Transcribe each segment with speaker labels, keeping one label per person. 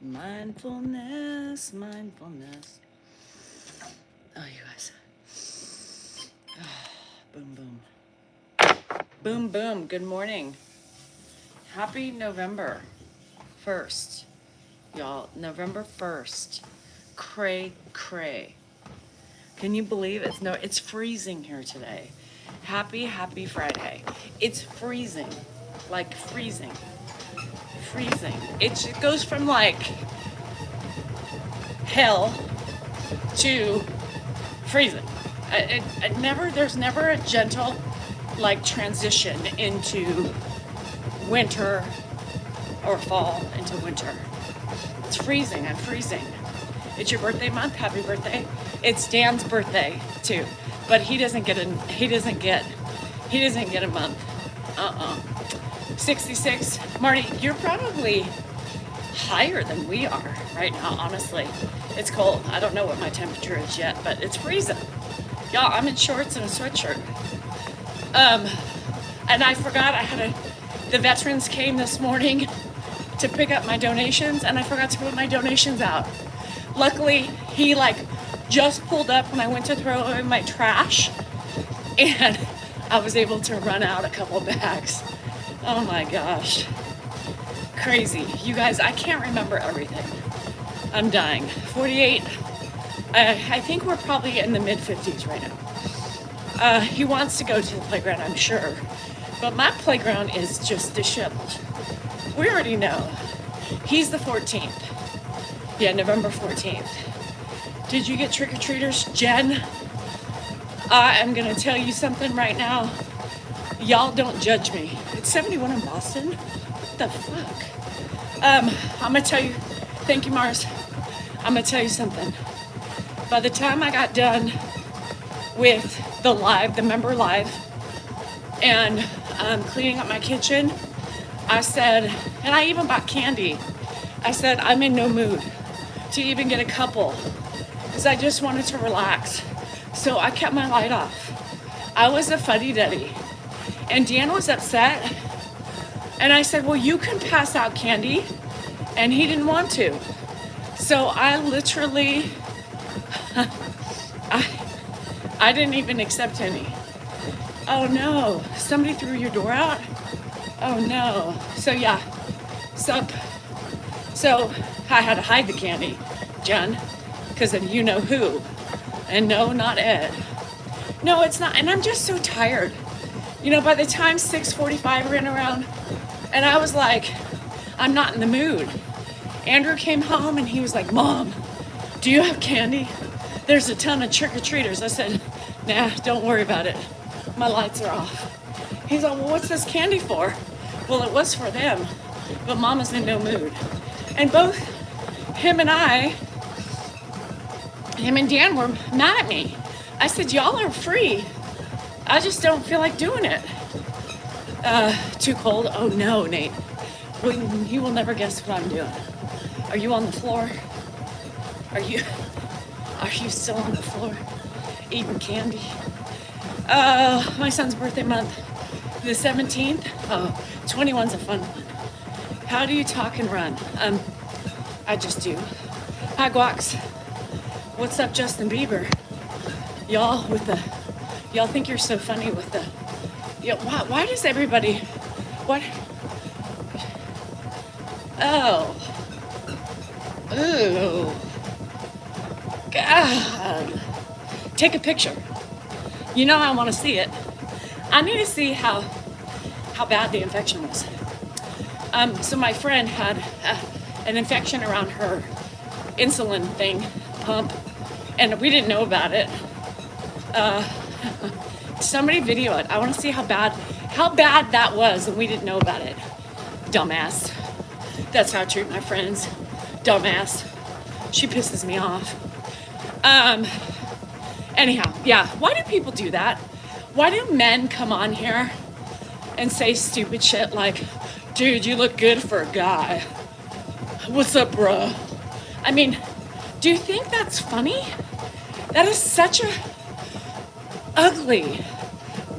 Speaker 1: Mindfulness, mindfulness. Oh, you guys. Boom, boom. Boom, boom. Good morning. Happy November 1st, y'all. November 1st. Cray, cray. Can you believe it's freezing here today. Happy Friday. It's freezing. Like freezing. Freezing. It goes from like hell to freezing. There's never a gentle like transition into winter or fall into winter. It's freezing. I'm freezing. It's your birthday month. Happy birthday. It's Dan's birthday too, but he doesn't get a month. 66. Marty, you're probably higher than we are right now, honestly. It's cold. I don't know what my temperature is yet, but it's freezing. Y'all, I'm in shorts and a sweatshirt. And I forgot the veterans came this morning to pick up my donations, and I forgot to put my donations out. Luckily, he just pulled up when I went to throw in my trash, and I was able to run out a couple bags. Oh my gosh. Crazy. You guys, I can't remember everything. I'm dying. 48. I think we're probably in the mid-50s right now. He wants to go to the playground, I'm sure. But my playground is just disheveled. We already know. He's the 14th. Yeah, November 14th. Did you get trick-or-treaters? Jen, I'm going to tell you something right now. Y'all don't judge me. It's 71 in Boston? What the fuck? I'm going to tell you. Thank you, Mars. I'm going to tell you something. By the time I got done with the member live, and cleaning up my kitchen, I said, and I even bought candy. I said, I'm in no mood to even get a couple because I just wanted to relax. So I kept my light off. I was a fuddy-duddy. And Dan was upset. And I said, well, you can pass out candy. And he didn't want to. So I literally, I didn't even accept any. Oh no, somebody threw your door out? Oh no. So yeah, so I had to hide the candy, Jen, because of you know who. And no, not Ed. No, it's not, and I'm just so tired. You know, by the time 6:45 ran around, and I was like, I'm not in the mood. Andrew came home and he was like, Mom, do you have candy? There's a ton of trick-or-treaters. I said, nah, don't worry about it. My lights are off. He's like, well, what's this candy for? Well, it was for them, but Mama's in no mood. And both him and Dan were mad at me. I said, y'all are free. I just don't feel like doing it. Too cold? Oh no, Nate. Well, you will never guess what I'm doing. Are you on the floor? Are you still on the floor eating candy? My son's birthday month, the 17th. Oh, 21's a fun one. How do you talk and run? I just do. Hi, Guax. What's up, Justin Bieber? Y'all think you're so funny with the, why does everybody, what? Oh. Ooh. God. Take a picture. You know I want to see it. I need to see how bad the infection was. So my friend had an infection around her insulin pump, and we didn't know about it. Somebody video it. I want to see how bad that was, and we didn't know about it. Dumbass. That's how I treat my friends. Dumbass. She pisses me off. Anyhow, yeah. Why do people do that? Why do men come on here and say stupid shit like, dude, you look good for a guy. What's up, bro? I mean, do you think that's funny? That is such a ugly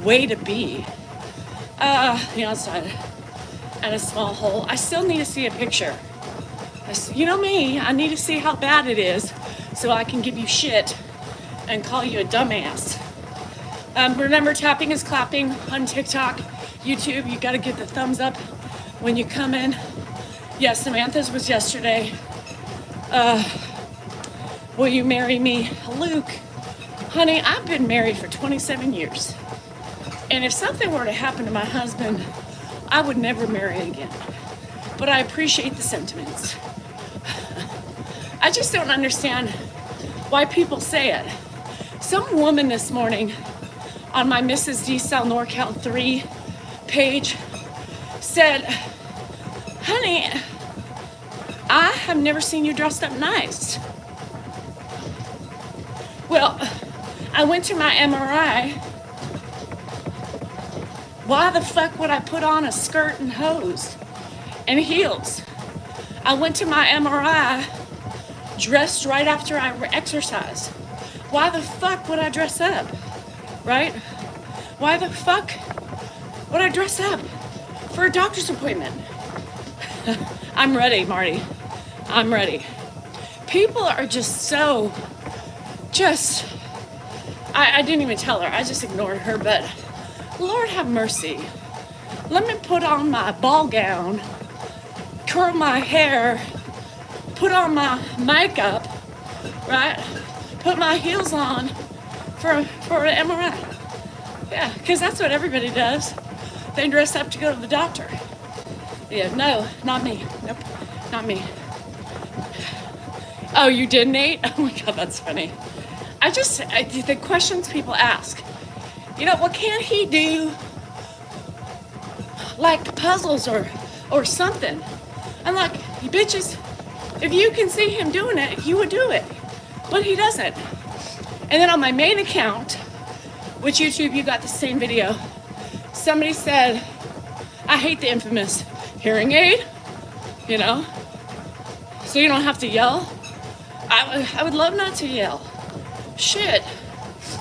Speaker 1: way to be. The outside and a small hole. I still need to see a picture. You know me, I need to see how bad it is so I can give you shit and call you a dumbass. Remember, tapping is clapping on TikTok, YouTube. You gotta give the thumbs up when you come in. Yes, Samantha's was yesterday. Will you marry me? Luke, honey, I've been married for 27 years. And if something were to happen to my husband, I would never marry again. But I appreciate the sentiments. I just don't understand why people say it. Some woman this morning on my Mrs. D. Cell NorCal 3 page said, honey, I have never seen you dressed up nice. Well, I went to my MRI. Why the fuck would I put on a skirt and hose and heels? I went to my MRI dressed right after I exercised. Why the fuck would I dress up, right? Why the fuck would I dress up for a doctor's appointment? I'm ready, Marty. I'm ready. People are just so, I didn't even tell her. I just ignored her, but Lord have mercy. Let me put on my ball gown, curl my hair, put on my makeup, right? Put my heels on for an MRI. Yeah, because that's what everybody does. They dress up to go to the doctor. Yeah, no, not me. Nope, not me. Oh, you did, Nate? Oh my God, that's funny. The questions people ask. You know, what can't he do? Like puzzles or something. I'm like, bitches, if you can see him doing it, you would do it. But he doesn't. And then on my main account, which YouTube, you got the same video, somebody said, I hate the infamous hearing aid, you know, so you don't have to yell. I would love not to yell. Shit.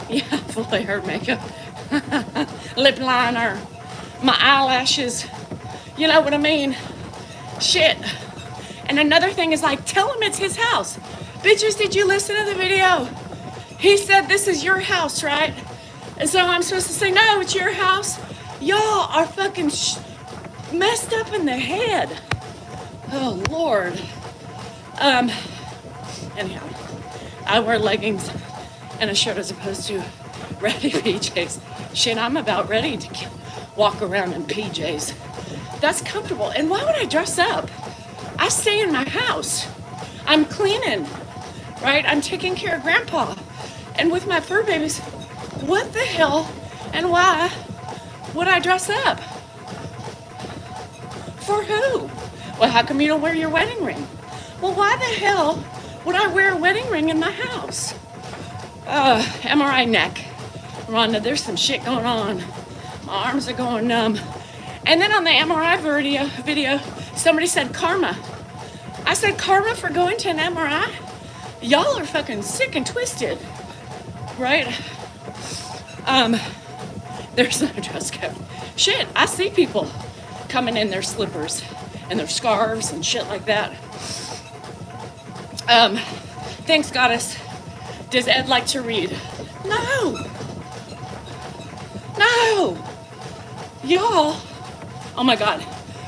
Speaker 1: Yeah, fully hair makeup. Lip liner. My eyelashes. You know what I mean? Shit. And another thing is like, tell him it's his house. Bitches, did you listen to the video? He said this is your house, right? And so I'm supposed to say, no, it's your house. Y'all are fucking messed up in the head. Oh, Lord. Anyhow, I wear leggings and a shirt as opposed to ratty PJs. Shit, I'm about ready to walk around in PJs. That's comfortable. And why would I dress up? I stay in my house. I'm cleaning, right? I'm taking care of Grandpa. And with my fur babies, what the hell and why would I dress up? For who? Well, how come you don't wear your wedding ring? Well, why the hell would I wear a wedding ring in my house? MRI neck. Rhonda, there's some shit going on. My arms are going numb. And then on the MRI video, somebody said karma. I said karma for going to an MRI? Y'all are fucking sick and twisted, right? There's no dress code. Shit, I see people coming in their slippers and their scarves and shit like that. Thanks, Goddess. Does Ed like to read? No. Y'all. Oh my God.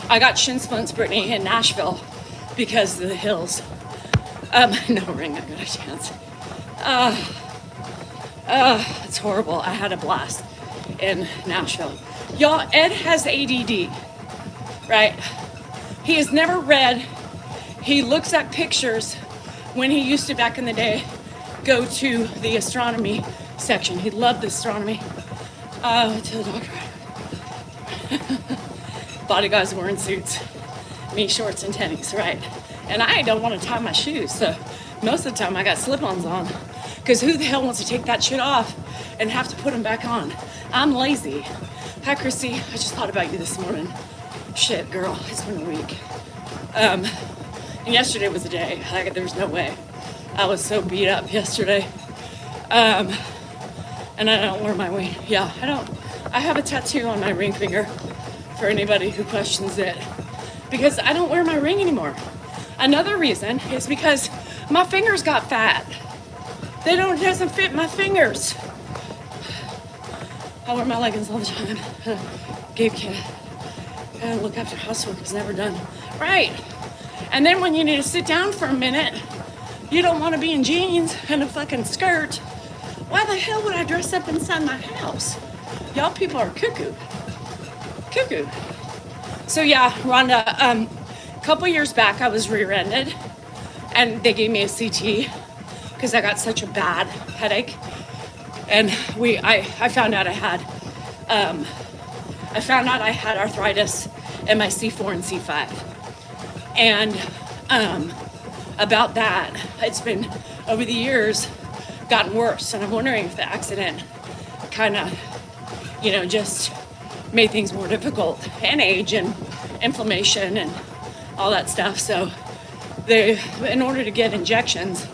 Speaker 1: I got shin splints, Brittany, in Nashville because of the hills. No ring, I got a chance. It's horrible. I had a blast in Nashville. Y'all, Ed has ADD, right? He has never read. He looks at pictures when he used to, back in the day, go to the astronomy section. He loved astronomy. To the doctor. Bodyguards wearing suits. Me shorts and tennies, right? And I don't want to tie my shoes, so most of the time I got slip-ons on. Because who the hell wants to take that shit off and have to put them back on? I'm lazy. Hi, Christy. I just thought about you this morning. Shit, girl. It's been a week. And yesterday was a day. Like, there's no way. I was so beat up yesterday. And I don't wear my ring. Yeah, I don't. I have a tattoo on my ring finger for anybody who questions it. Because I don't wear my ring anymore. Another reason is because my fingers got fat. It doesn't fit my fingers. I wear my leggings all the time. Gabe can't. And look after housework is never done. Right. And then when you need to sit down for a minute, you don't want to be in jeans and a fucking skirt. Why the hell would I dress up inside my house? Y'all people are cuckoo. Cuckoo. So yeah, Rhonda, a couple years back I was rear-ended and they gave me a CT because I got such a bad headache. And I found out I had arthritis in my C4 and C5. And about that, it's been over the years gotten worse. And I'm wondering if the accident kind of, just made things more difficult, and age and inflammation and all that stuff. So in order to get injections,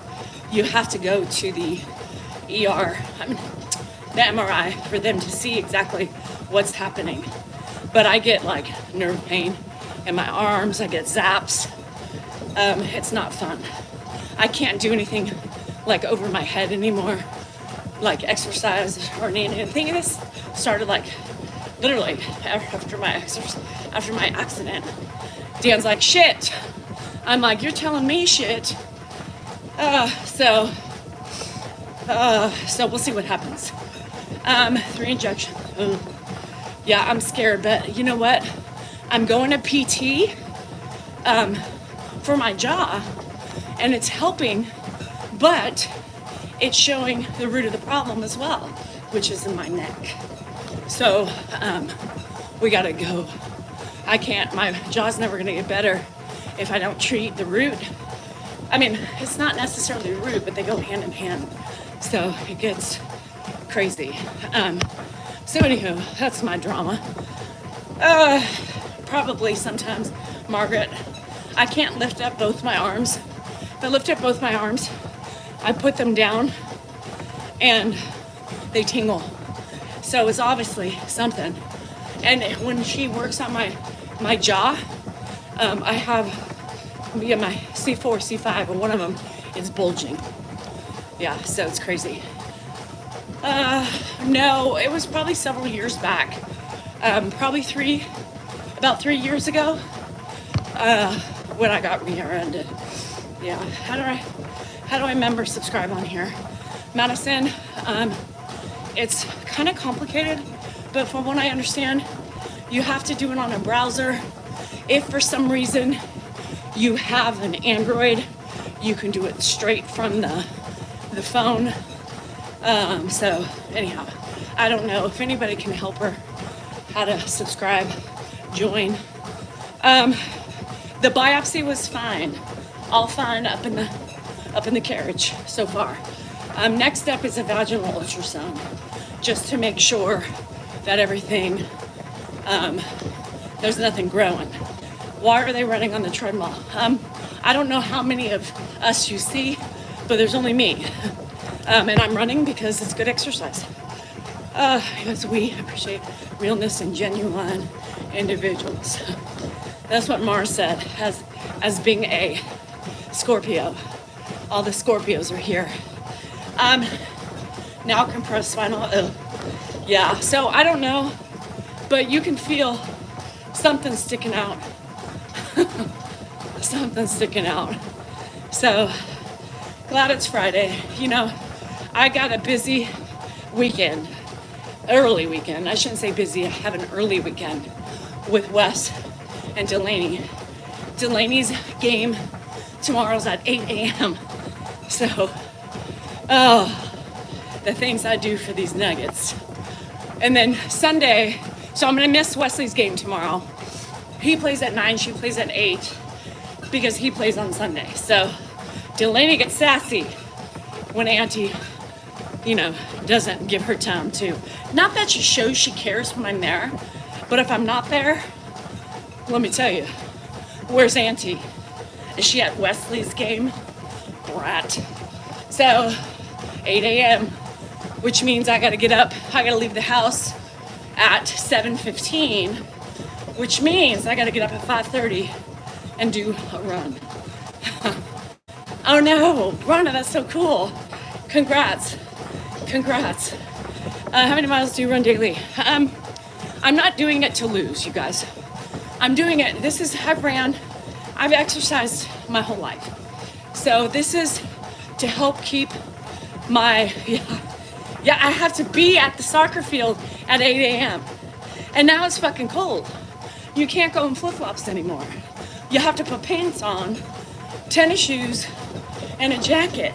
Speaker 1: you have to go to the ER, the MRI, for them to see exactly what's happening. But I get like nerve pain in my arms, I get zaps. It's not fun. I can't do anything like over my head anymore, like exercise or anything. This started like literally after my accident. Dan's like, shit. I'm like, you're telling me shit. So we'll see what happens. 3 injections. Yeah, I'm scared, but you know what? I'm going to PT for my jaw, and it's helping, but it's showing the root of the problem as well, which is in my neck. So we gotta go. I can't, my jaw's never gonna get better if I don't treat the root. I mean, it's not necessarily the root, but they go hand in hand. So it gets crazy. So anywho, that's my drama. Probably sometimes, Margaret, I can't lift up both my arms. If I lift up both my arms, I put them down and they tingle. So it's obviously something. And when she works on my jaw, I have my C4, C5, and one of them is bulging. Yeah, so it's crazy. No, it was probably several years back. Probably about 3 years ago, when I got rear-ended. Yeah, how do I remember subscribe on here? Madison, it's kind of complicated, but from what I understand, you have to do it on a browser. If for some reason you have an Android, you can do it straight from the phone. So anyhow, I don't know if anybody can help her how to subscribe, join. The biopsy was fine, all fine up in the carriage so far. Next step is a vaginal ultrasound, just to make sure that everything, there's nothing growing. Why are they running on the treadmill? I don't know how many of us you see, but there's only me. And I'm running because it's good exercise. Because we appreciate realness and genuine individuals. That's what Mars said, as being a Scorpio. All the Scorpios are here. Now compressed spinal. Yeah, so I don't know, but you can feel something sticking out. Something sticking out. So glad it's Friday. I got a busy weekend, early weekend. I shouldn't say busy, I have an early weekend with Wes and Delaney. Delaney's game tomorrow's at 8 a.m. So, the things I do for these nuggets. And then Sunday, so I'm gonna miss Wesley's game tomorrow. He plays at 9, she plays at 8, because he plays on Sunday. So Delaney gets sassy when Auntie, doesn't give her time to. Not that she shows she cares when I'm there, but if I'm not there, let me tell you, where's Auntie? Is she at Wesley's game? Brat. So 8 a.m., which means I gotta get up, I gotta leave the house at 7:15, which means I gotta get up at 5:30 and do a run. Oh no, Rhonda, that's so cool. Congrats. Congrats. How many miles do you run daily? I'm not doing it to lose, you guys. I'm doing it. I've exercised my whole life. So this is to help keep yeah, I have to be at the soccer field at 8 a.m. And now it's fucking cold. You can't go in flip-flops anymore. You have to put pants on, tennis shoes, and a jacket,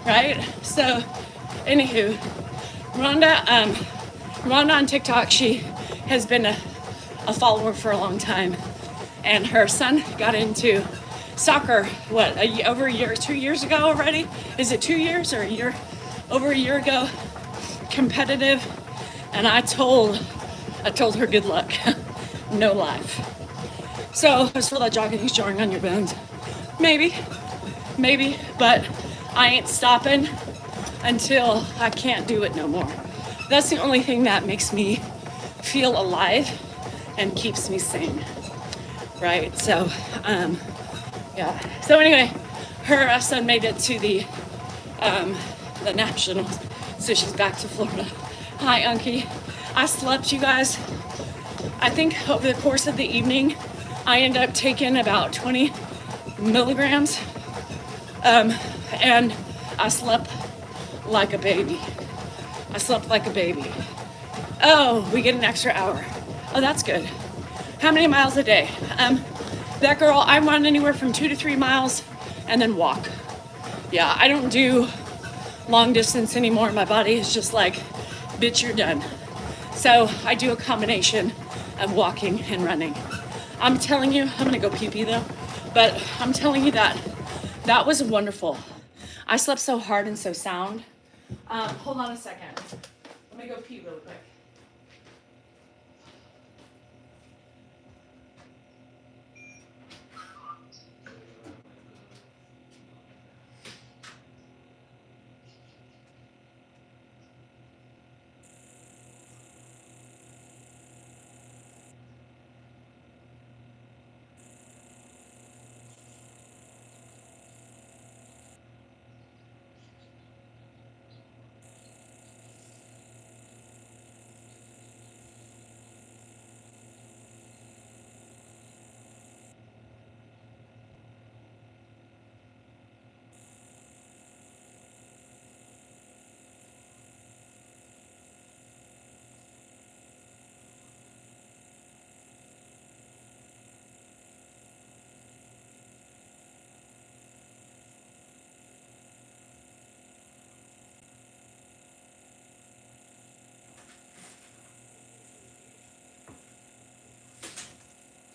Speaker 1: right? So, anywho, Rhonda on TikTok, she has been a follower for a long time. And her son got into soccer, over a year, 2 years ago already? Is it 2 years or a year? Over a year ago, competitive. And I told her good luck, no life. So, as for that jogging's jarring on your bones, maybe, but I ain't stopping until I can't do it no more. That's the only thing that makes me feel alive and keeps me sane, right? So, yeah. So anyway, her son made it to the Nationals, so she's back to Florida. Hi, Unky. I slept, you guys. I think over the course of the evening, I ended up taking about 20 milligrams, and I slept like a baby. Oh, we get an extra hour. Oh, that's good. How many miles a day? That girl, I run anywhere from 2 to 3 miles and then walk. Yeah, I don't do long distance anymore. My body is just like, bitch, you're done. So I do a combination of walking and running. I'm telling you, I'm gonna go pee-pee though, but I'm telling you that was wonderful. I slept so hard and so sound. Hold on a second. Let me go pee real quick.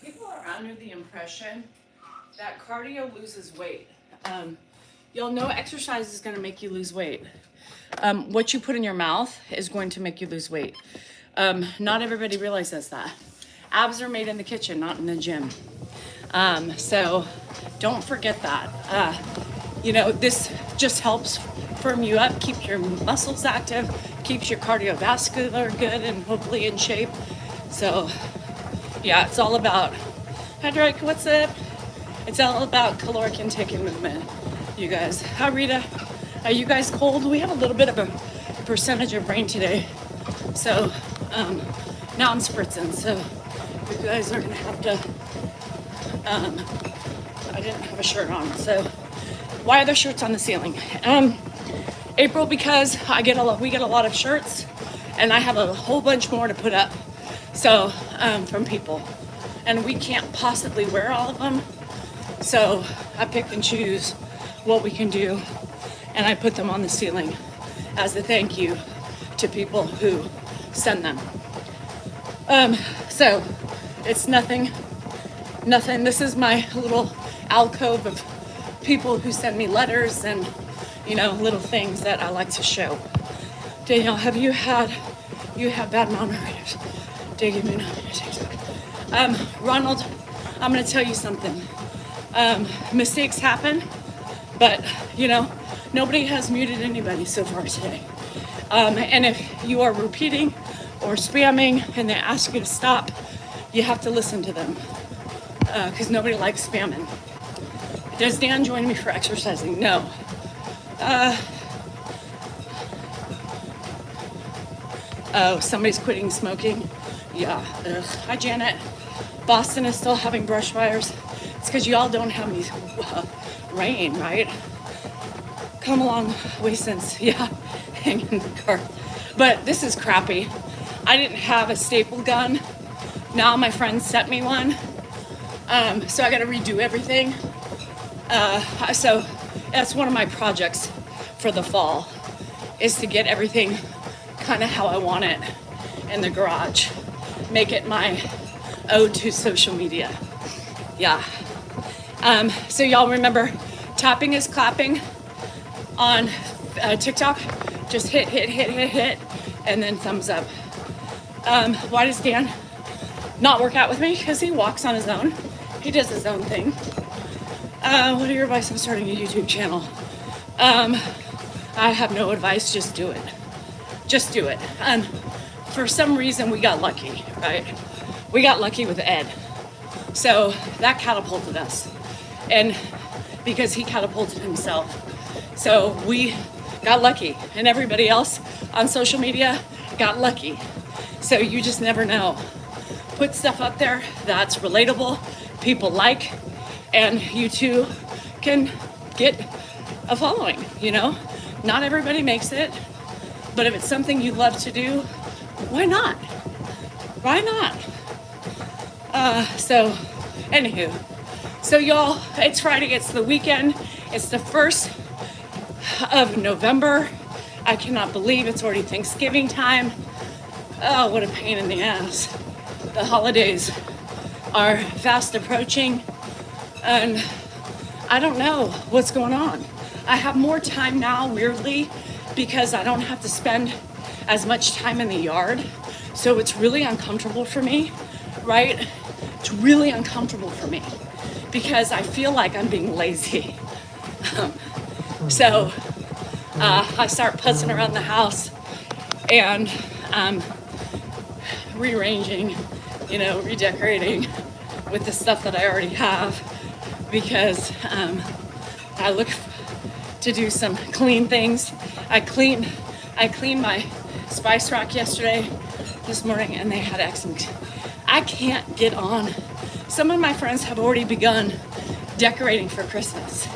Speaker 1: People are under the impression that cardio loses weight. You'll know exercise is going to make you lose weight. What you put in your mouth is going to make you lose weight. Not everybody realizes that. Abs are made in the kitchen, not in the gym. So don't forget that. This just helps firm you up, keep your muscles active, keeps your cardiovascular good and hopefully in shape. So yeah, it's all about, hi Drake, what's up? It's all about caloric intake and movement, you guys. Hi Rita, are you guys cold? We have a little bit of a percentage of rain today. So now I'm spritzing, so you guys are gonna have to, I didn't have a shirt on, so why are there shirts on the ceiling? April, because we get a lot of shirts and I have a whole bunch more to put up. So, from people, and we can't possibly wear all of them. So I pick and choose what we can do, and I put them on the ceiling as a thank you to people who send them. So it's nothing. This is my little alcove of people who send me letters and, little things that I like to show. Danielle, you have bad moderators? Ronald, I'm going to tell you something. Mistakes happen, but nobody has muted anybody so far today. And if you are repeating or spamming and they ask you to stop, you have to listen to them because nobody likes spamming. Does Dan join me for exercising? No. Oh, somebody's quitting smoking. Yeah. Ugh. Hi, Janet. Boston is still having brush fires. It's because y'all don't have any rain, right? Come a long way since, yeah, hanging in the car. But this is crappy. I didn't have a staple gun. Now my friend sent me one. So I gotta redo everything. So that's one of my projects for the fall, is to get everything kind of how I want it in the garage. Make it my ode to social media. Yeah. So y'all remember tapping is clapping on TikTok? Just hit, and then thumbs up. Why does Dan not work out with me? Because he walks on his own. He does his own thing. What are your advice on starting a YouTube channel? I have no advice, just do it. Just do it. For some reason we got lucky, right? We got lucky with Ed. So that catapulted us. And because he catapulted himself. So we got lucky. And everybody else on social media got lucky. So you just never know. Put stuff up there that's relatable, people like, and you too can get a following, you know? Not everybody makes it, but if it's something you love to do, why not? Why not? Anywho, so y'all, it's Friday, it's the weekend, it's the 1st of November. I cannot believe it's already Thanksgiving time. Oh, what a pain in the ass. The holidays are fast approaching, and I don't know what's going on. I have more time now, weirdly, because I don't have to spend as much time in the yard. So it's really uncomfortable for me, right? It's really uncomfortable for me because I feel like I'm being lazy. So I start putzing around the house and rearranging, you know, redecorating with the stuff that I already have, because I look to do some clean things. I cleaned my spice rack yesterday, this morning, and they had excellent. I can't get on. Some of my friends have already begun decorating for Christmas.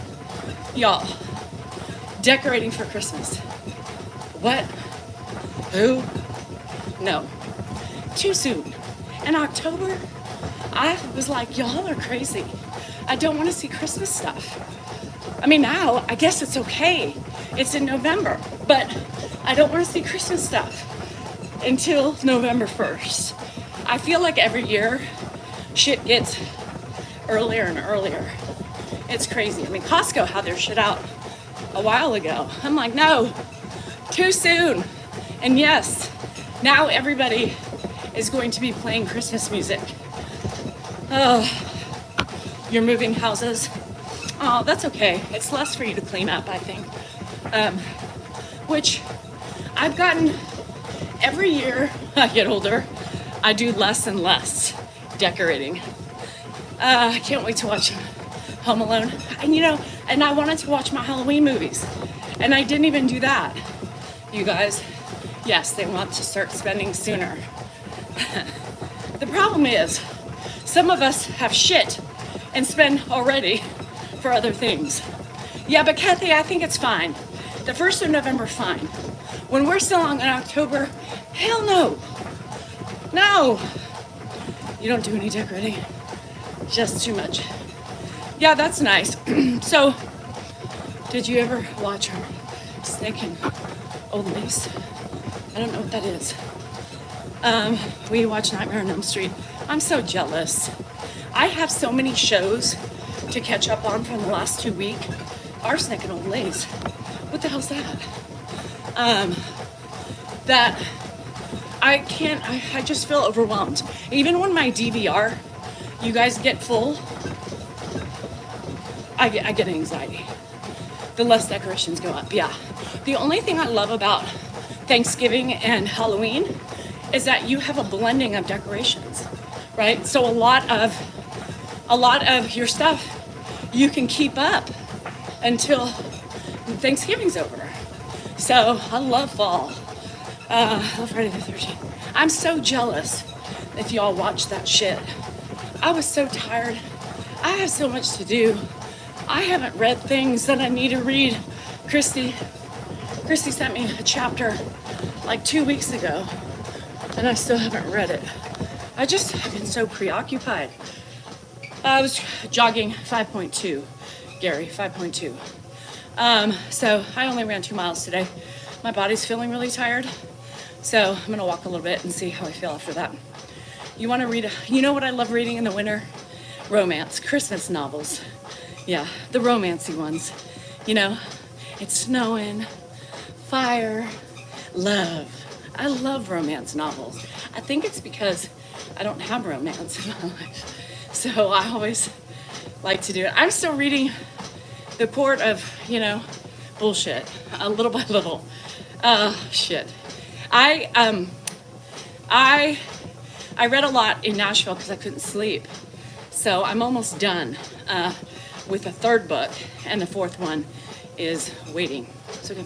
Speaker 1: Y'all, decorating for Christmas. What? Who? No. Too soon. In October, I was like, y'all are crazy. I don't want to see Christmas stuff. I mean, now, I guess it's okay. It's in November, but I don't want to see Christmas stuff until November 1st. I feel like every year, shit gets earlier and earlier. It's crazy. I mean, Costco had their shit out a while ago. I'm like, no, too soon. And yes, now everybody is going to be playing Christmas music. Oh, you're moving houses. Oh, that's okay. It's less for you to clean up, I think. Which I've gotten, every year I get older, I do less and less decorating. I can't wait to watch Home Alone. And you know, and I wanted to watch my Halloween movies. And I didn't even do that. You guys, yes, they want to start spending sooner. The problem is, some of us have shit and spend already for other things. Yeah, but Kathy, I think it's fine. The 1st of November, fine. When we're still on in October, hell no. No. You don't do any decorating. Just too much. Yeah, that's nice. So, did you ever watch her Snake and Old Lace? I don't know what that is. We watch Nightmare on Elm Street. I'm so jealous. I have so many shows to catch up on from the last 2 weeks. Arsenic and Old Lace. What the hell's that? That I can't, I just feel overwhelmed. Even when my DVR, you guys get full, I get anxiety. The less decorations go up, yeah. The only thing I love about Thanksgiving and Halloween is that you have a blending of decorations, right? So a lot of your stuff you can keep up until Thanksgiving's over. So I love fall. I love Friday the 13th. I'm so jealous if y'all watch that shit. I was so tired. I have so much to do. I haven't read things that I need to read. Christy sent me a chapter like 2 weeks ago, and I still haven't read it. I just have been so preoccupied. I was jogging 5.2, Gary, 5.2. So I only ran 2 miles today. My body's feeling really tired, so I'm gonna walk a little bit and see how I feel after that. You wanna read, you know what I love reading in the winter? Romance, Christmas novels. Yeah, the romancy ones. You know, it's snowing, fire, love. I love romance novels. I think it's because I don't have romance in my life. So I always like to do it. I'm still reading The Court of, bullshit, little by little. Shit. I read a lot in Nashville because I couldn't sleep. So I'm almost done with the third book, and the fourth one is waiting. So my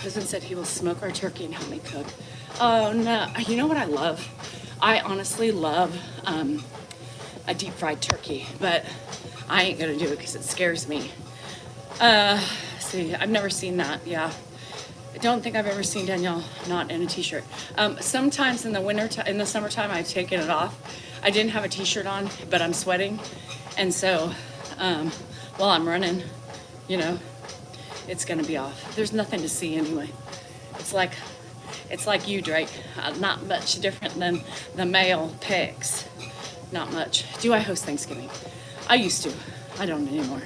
Speaker 1: husband said he will smoke our turkey and help me cook. Oh no, you know what I love? I honestly love a deep fried turkey, but I ain't gonna do it because it scares me. See, I've never seen that. Yeah, I don't think I've ever seen Danielle not in a t-shirt. Sometimes in the summertime, I've taken it off. I didn't have a t-shirt on, but I'm sweating, and so while I'm running, it's gonna be off. There's nothing to see anyway. It's like you, Drake. Not much different than the male pigs. Not much. Do I host Thanksgiving? I used to. I don't anymore.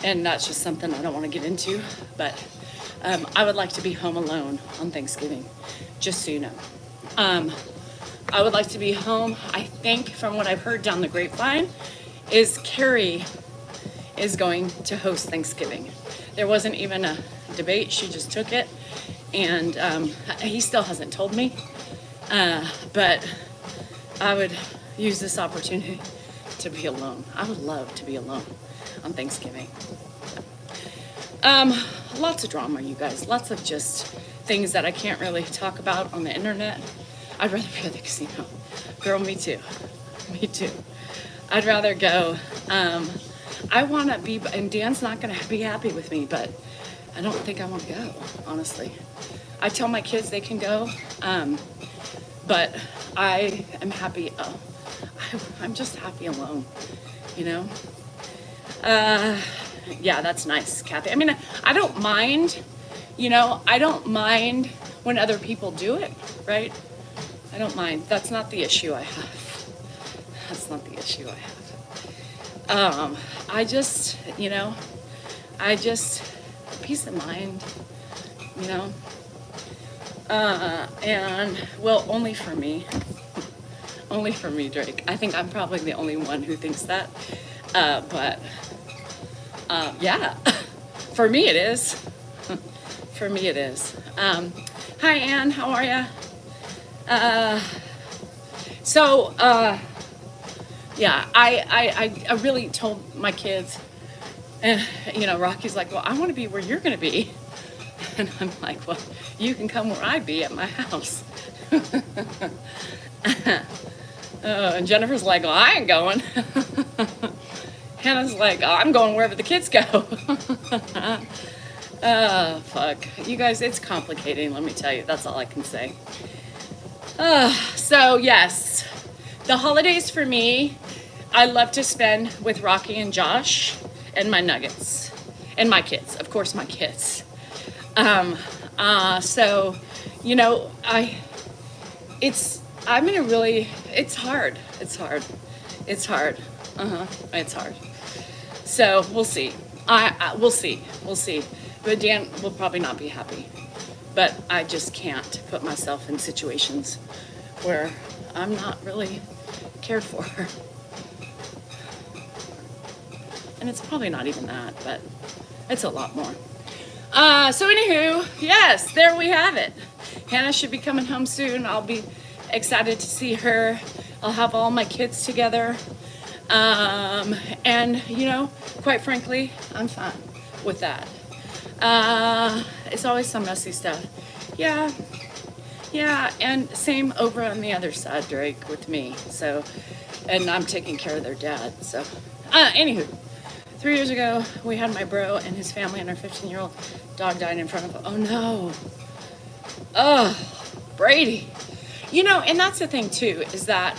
Speaker 1: And that's just something I don't want to get into. But I would like to be home alone on Thanksgiving, just so you know. I would like to be home. I think from what I've heard down the grapevine is Carrie is going to host Thanksgiving. There wasn't even a debate. She just took it. And he still hasn't told me. But I would use this opportunity to be alone. I would love to be alone on Thanksgiving. Lots of drama, you guys. Lots of just things that I can't really talk about on the internet. I'd rather be at the casino. Girl, me too. Me too. I'd rather go. I want to be, and Dan's not going to be happy with me, but I don't think I want to go, honestly. I tell my kids they can go, but I am happy. I'm just happy alone, Yeah, that's nice, Kathy. I mean, I don't mind, I don't mind when other people do it, right? I don't mind. That's not the issue I have. That's not the issue I have. I just, peace of mind, and, well, only for me. Only for me, Drake. I think I'm probably the only one who thinks that. But yeah, for me it is. For me it is. Hi, Ann. How are ya? Yeah, I really told my kids, and Rocky's like, well, I want to be where you're going to be. And I'm like, well, you can come where I be at my house. And Jennifer's like, well, I ain't going. Hannah's like, oh, I'm going wherever the kids go. Fuck. You guys, it's complicating, let me tell you. That's all I can say. So, yes. The holidays for me, I love to spend with Rocky and Josh and my nuggets. And my kids. Of course, my kids. So, it's hard. It's hard. It's hard. It's hard. So we'll see. We'll see. We'll see. But Dan will probably not be happy. But I just can't put myself in situations where I'm not really cared for. And it's probably not even that, but it's a lot more. So anywho, yes, there we have it. Hannah should be coming home soon. I'll be excited to see her. I'll have all my kids together. And And, quite frankly, I'm fine with that. It's always some messy stuff. Yeah, and same over on the other side, Drake, with me. So, and I'm taking care of their dad. So, anywho, 3 years ago, we had my bro and his family, and our 15-year-old dog died in front of him. Oh, no. Oh, Brady. And that's the thing, too, is that,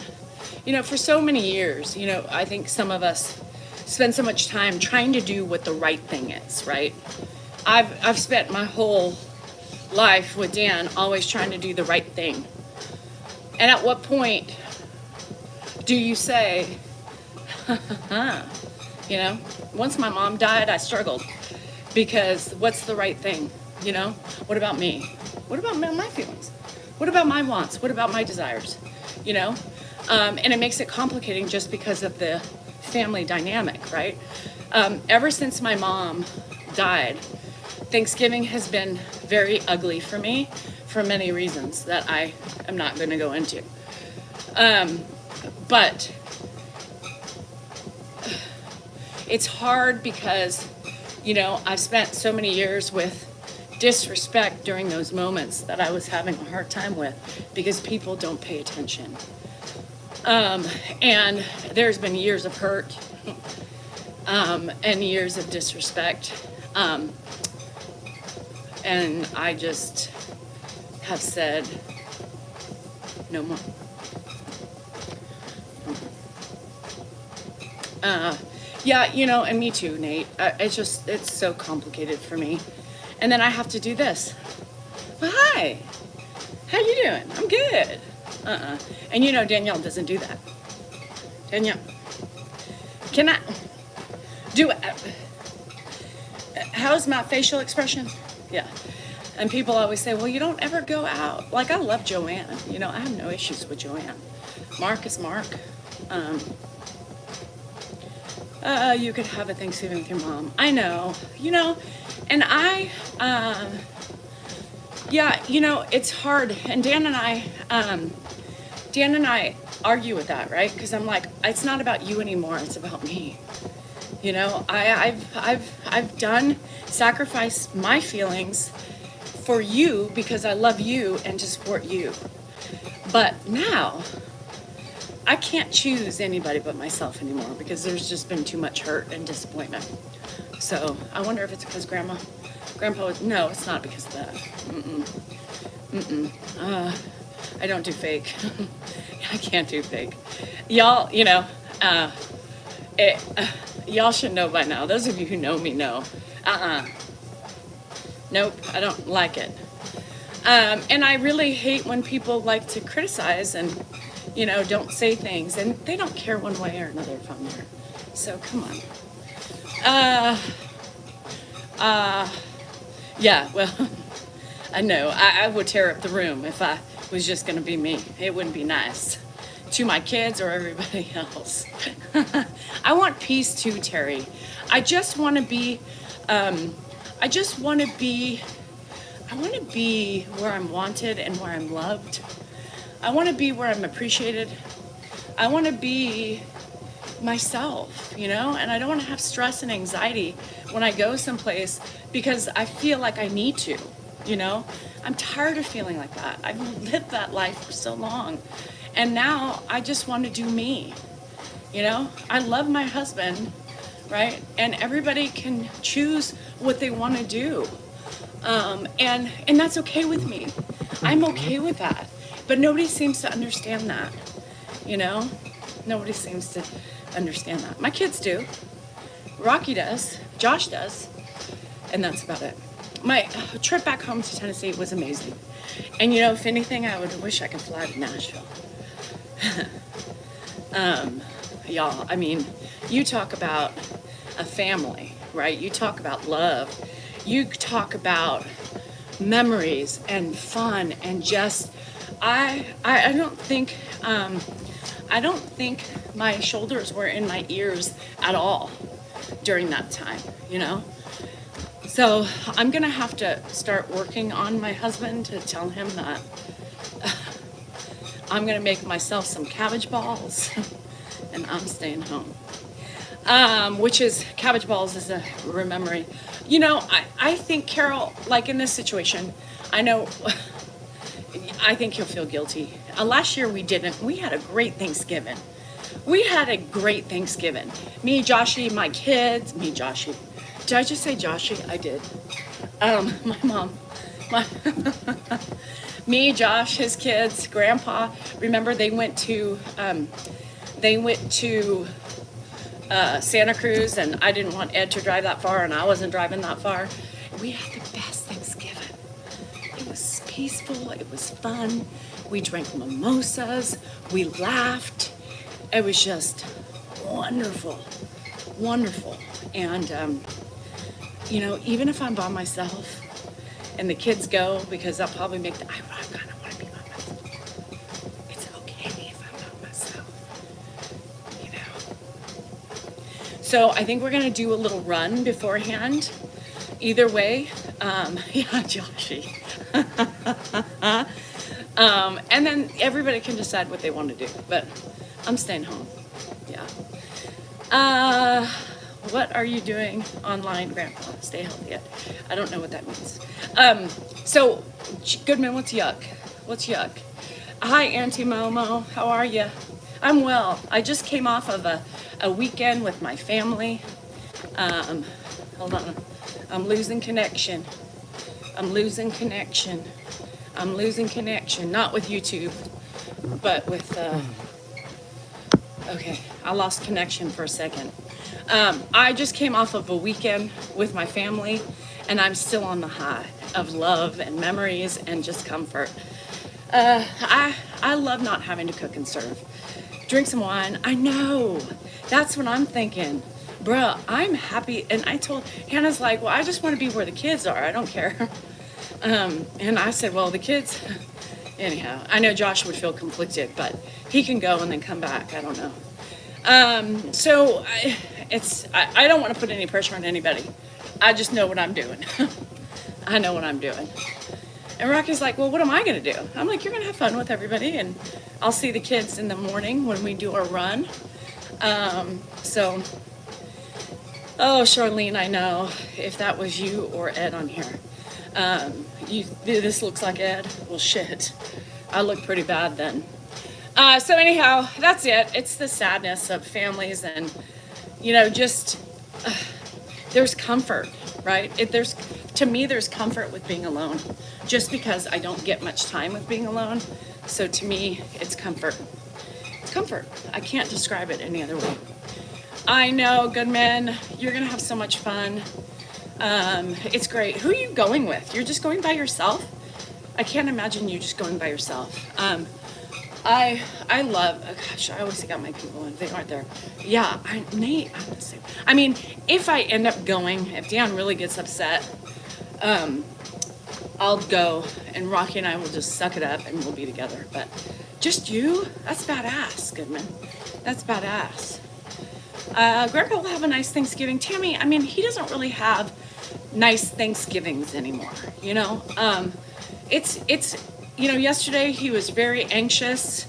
Speaker 1: for so many years, I think some of us spend so much time trying to do what the right thing is, right? I've spent my whole life with Dan always trying to do the right thing. And at what point do you say, once my mom died, I struggled because what's the right thing? What about me? What about my feelings? What about my wants? What about my desires? And it makes it complicating just because of the family dynamic, right? Ever since my mom died, Thanksgiving has been very ugly for me for many reasons that I am not going to go into. But it's hard because, I've spent so many years with disrespect during those moments that I was having a hard time with because people don't pay attention. And there's been years of hurt and years of disrespect. And I just have said, no more. And me too, Nate. It's so complicated for me. And then I have to do this. Well, hi. How you doing? I'm good. And Danielle doesn't do that. Danielle, can I do how's my facial expression? Yeah. And people always say, well, you don't ever go out. Like, I love Joanne. I have no issues with Joanne. Mark is Mark. You could have a Thanksgiving with your mom. I know, and it's hard. And Dan and I argue with that, right? Because I'm like, it's not about you anymore. It's about me. I've done sacrifice my feelings for you because I love you and to support you. But now I can't choose anybody but myself anymore because there's just been too much hurt and disappointment. So I wonder if it's because Grandpa was, no, it's not because of that. I don't do fake. I can't do fake. Y'all, y'all should know by now. Those of you who know me know. Nope, I don't like it. And I really hate when people like to criticize and, don't say things. And they don't care one way or another if I'm there. So come on. Yeah, well, I know. I would tear up the room if I was just going to be me. It wouldn't be nice to my kids or everybody else. I want peace too, Terry. I just want to be, I want to be where I'm wanted and where I'm loved. I want to be where I'm appreciated. I want to be myself, and I don't want to have stress and anxiety when I go someplace because I feel like I need to, I'm tired of feeling like that. I've lived that life for so long. And now I just want to do me, I love my husband, right? And everybody can choose what they want to do. And that's okay with me. I'm okay with that. But nobody seems to understand that, Nobody seems to understand that. My kids do. Rocky does. Josh does. And that's about it. My trip back home to Tennessee was amazing. And if anything, I would wish I could fly to Nashville. Y'all, you talk about a family, right? You talk about love. You talk about memories and fun and just, I don't think my shoulders were in my ears at all during that time, So I'm going to have to start working on my husband to tell him that I'm going to make myself some cabbage balls and I'm staying home. which is cabbage balls is a remembering. You know, I think Carol, like in this situation, I know, I think he'll feel guilty. Last year we didn't. We had a great Thanksgiving. We had a great Thanksgiving. Me, Joshy, my kids, me, Joshy. Did I just say Joshy? I did. My mom, my me, Josh, his kids, Grandpa. Remember, they went to Santa Cruz, and I didn't want Ed to drive that far, and I wasn't driving that far. We had the best Thanksgiving. It was peaceful. It was fun. We drank mimosas. We laughed. It was just wonderful, wonderful. And you know, even if I'm by myself and the kids go, because I'll probably make I kind of want to be by myself. It's okay if I'm by myself, you know. So I think we're gonna do a little run beforehand. Either way, yeah, Joshy. And then everybody can decide what they want to do, but I'm staying home. Yeah. What are you doing online, Grandpa? Stay healthy. I don't know what that means. So, Goodman, what's yuck? What's yuck? Hi, Auntie Momo. How are you? I'm well. I just came off of a weekend with my family. Hold on. I'm losing connection. I'm losing connection. I'm losing connection. Not with YouTube, but with... Okay, I lost connection for a second. I just came off of a weekend with my family, and I'm still on the high of love and memories and just comfort. I love not having to cook and serve. Drink some wine. I know. That's what I'm thinking. Bruh, I'm happy. And I told, Hannah's like, well, I just want to be where the kids are. I don't care. And I said, well, the kids, anyhow, I know Josh would feel conflicted, but he can go and then come back. I don't know. So I don't want to put any pressure on anybody. I just know what I'm doing. I know what I'm doing. And Rocky's like, well, what am I going to do? I'm like, you're going to have fun with everybody, and I'll see the kids in the morning when we do our run. Oh, Charlene, I know if that was you or Ed on here. This looks like Ed. Well, shit. I look pretty bad then. So anyhow, that's it. It's the sadness of families, and, you know, just there's comfort, right? To me, there's comfort with being alone, just because I don't get much time with being alone. So to me, it's comfort. It's comfort. I can't describe it any other way. I know, Goodman, you're going to have so much fun. It's great. Who are you going with? You're just going by yourself? I can't imagine you just going by yourself. I love, oh gosh, I always got my people and they aren't there. Yeah, Nate, I'm the same. I mean, if I end up going, if Dan really gets upset, I'll go, and Rocky and I will just suck it up and we'll be together. But just you? That's badass, Goodman. That's badass. Grandpa will have a nice Thanksgiving. Tammy, I mean, he doesn't really have nice Thanksgivings anymore, you know? It's you know, yesterday he was very anxious.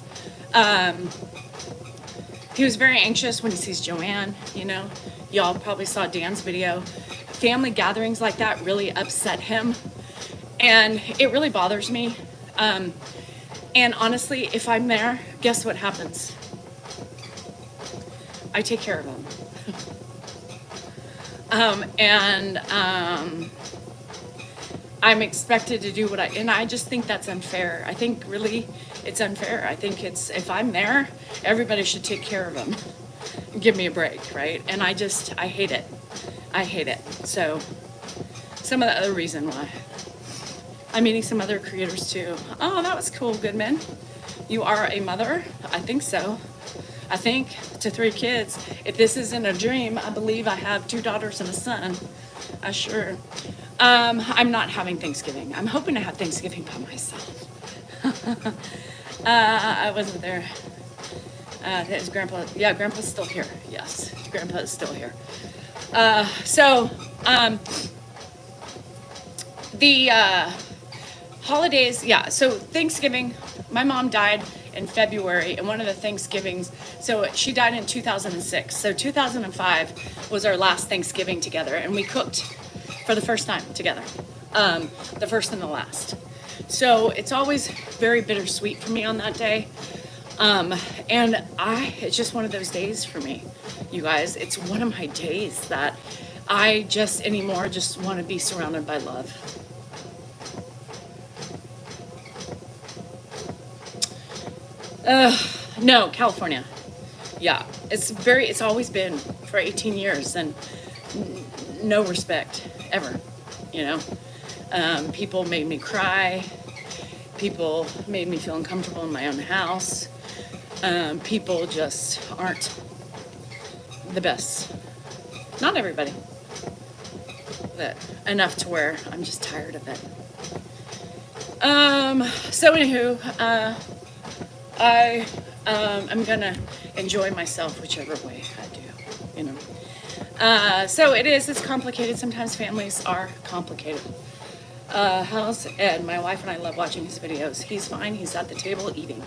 Speaker 1: He was very anxious when he sees Joanne, you know. Y'all probably saw Dan's video. Family gatherings like that really upset him. And it really bothers me. And honestly, if I'm there, guess what happens? I take care of him. I'm expected to do what and I just think that's unfair. I think really it's unfair. I think if I'm there, everybody should take care of him. Give me a break, right? And I hate it. I hate it. So some of the other reason why. I'm meeting some other creators too. Oh, that was cool, Goodman. You are a mother? I think so. I think to 3 kids. If this isn't a dream, I believe I have 2 daughters and a son. I sure. I'm not having Thanksgiving. I'm hoping to have Thanksgiving by myself. I wasn't there. Is Grandpa? Yeah, Grandpa's still here. Yes, Grandpa is still here. The holidays, yeah. So Thanksgiving, my mom died in February, and one of the Thanksgivings, so she died in 2006. So 2005 was our last Thanksgiving together, and we cooked for the first time together, the first and the last. So it's always very bittersweet for me on that day. And it's just one of those days for me, you guys. It's one of my days that I just anymore just want to be surrounded by love. No, California. Yeah, it's always been for 18 years, and no respect ever, you know. People made me cry. People made me feel uncomfortable in my own house. People just aren't the best. Not everybody. But enough to where I'm just tired of it. So anywho, I'm gonna enjoy myself whichever way I do, you know. So it's complicated. Sometimes families are complicated. How's Ed? My wife and I love watching his videos. He's fine. He's at the table eating.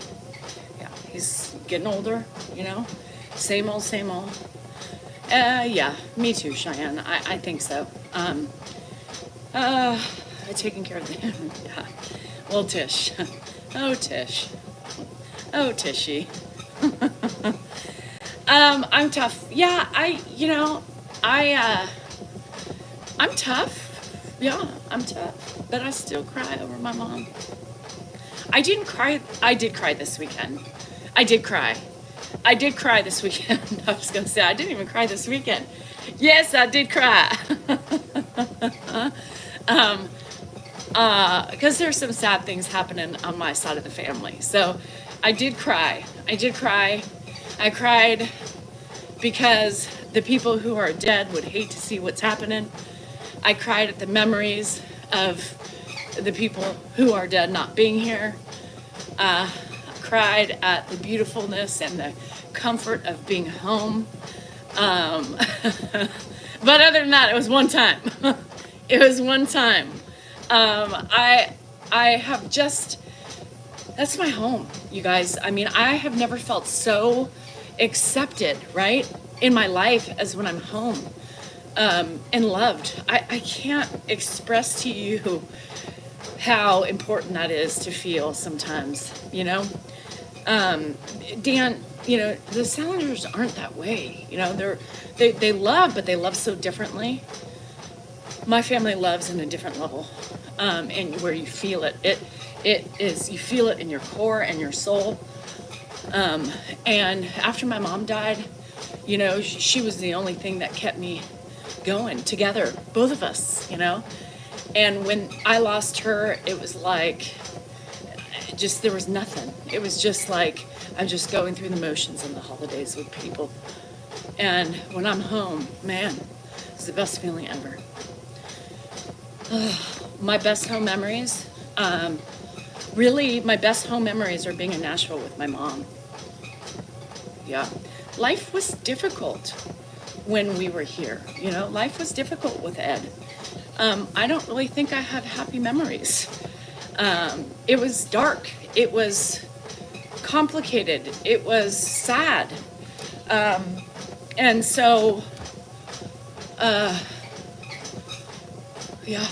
Speaker 1: Yeah, he's getting older, you know. Same old, same old. Yeah, me too, Cheyenne. I think so. Taking care of them. Yeah. Well, Tish. Oh, Tish. Oh, Tishy. I'm tough. Yeah, I'm tough. Yeah, I'm tough. But I still cry over my mom. I didn't cry. I did cry this weekend. I did cry this weekend. I was going to say, I didn't even cry this weekend. Yes, I did cry. Because there's some sad things happening on my side of the family. So I did cry. I cried because the people who are dead would hate to see what's happening. I cried at the memories of the people who are dead not being here. I cried at the beautifulness and the comfort of being home. But other than that, it was one time. It was one time. I have just, that's my home, you guys. I mean, I have never felt so accepted, right, in my life as when I'm home, and loved. I can't express to you how important that is to feel sometimes, you know. Dan, you know, the Saliners aren't that way, you know. They love, but they love so differently. My family loves in a different level, and where you feel it. It is, you feel it in your core and your soul. And after my mom died, you know, she was the only thing that kept me going together, both of us, you know. And when I lost her, it was like, just, there was nothing. It was just like, I'm just going through the motions in the holidays with people. And when I'm home, man, it's the best feeling ever. My best home memories, really, my best home memories are being in Nashville with my mom. Yeah. Life was difficult when we were here, you know. Life was difficult with Ed. I don't really think I have happy memories. It was dark. It was complicated. It was sad. And so, yeah.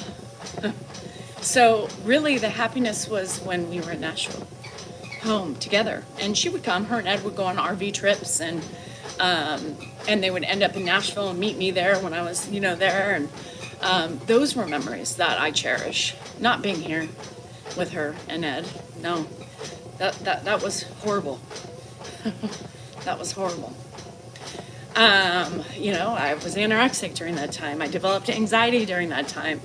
Speaker 1: So really the happiness was when we were in Nashville, home together. And she would come, her and Ed would go on RV trips, and they would end up in Nashville and meet me there when I was, you know, there. And those were memories that I cherish. Not being here with her and Ed. No, that was horrible. That was horrible. You know, I was anorexic during that time. I developed anxiety during that time.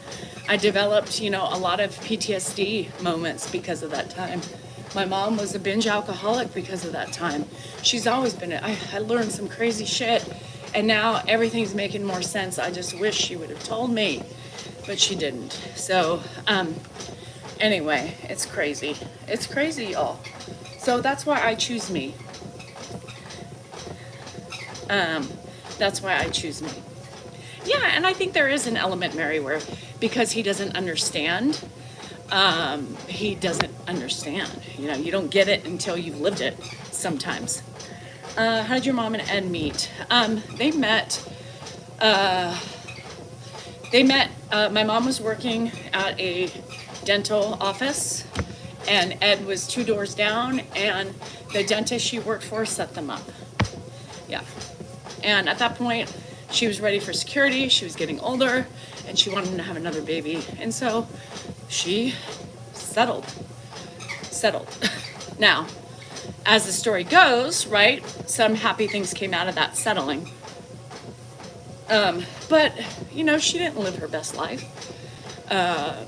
Speaker 1: I developed, you know, a lot of PTSD moments because of that time. My mom was a binge alcoholic because of that time. She's always been, I learned some crazy shit, and now everything's making more sense. I just wish she would have told me, but she didn't. So, anyway, it's crazy. It's crazy, y'all. So that's why I choose me. That's why I choose me. Yeah, and I think there is an element, Mary, where because he doesn't understand, He doesn't understand. You know, you don't get it until you've lived it sometimes. How did your mom and Ed meet? They met. My mom was working at a dental office, and Ed was 2 doors down, and the dentist she worked for set them up. Yeah. And at that point, she was ready for security. She was getting older, and she wanted to have another baby. And so she settled. Now, as the story goes, right, some happy things came out of that settling. But, you know, she didn't live her best life. I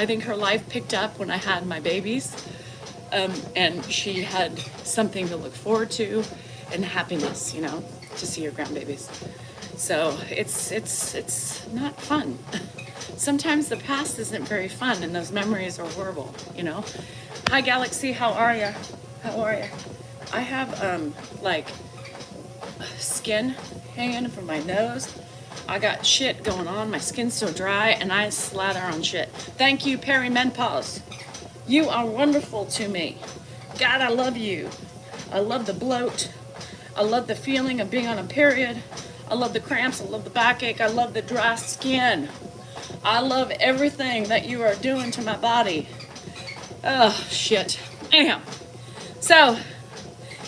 Speaker 1: think her life picked up when I had my babies. And she had something to look forward to and happiness, you know, to see her grandbabies. So it's not fun. Sometimes the past isn't very fun and those memories are horrible, you know. Hi Galaxy, how are you? I have like skin hanging from my nose. I got shit going on. My skin's so dry and I slather on shit. Thank you, perimenopause. You are wonderful to me. God, I love you. I love the bloat. I love the feeling of being on a period. I love the cramps. I love the backache. I love the dry skin. I love everything that you are doing to my body. Oh, shit. Anyhow, so,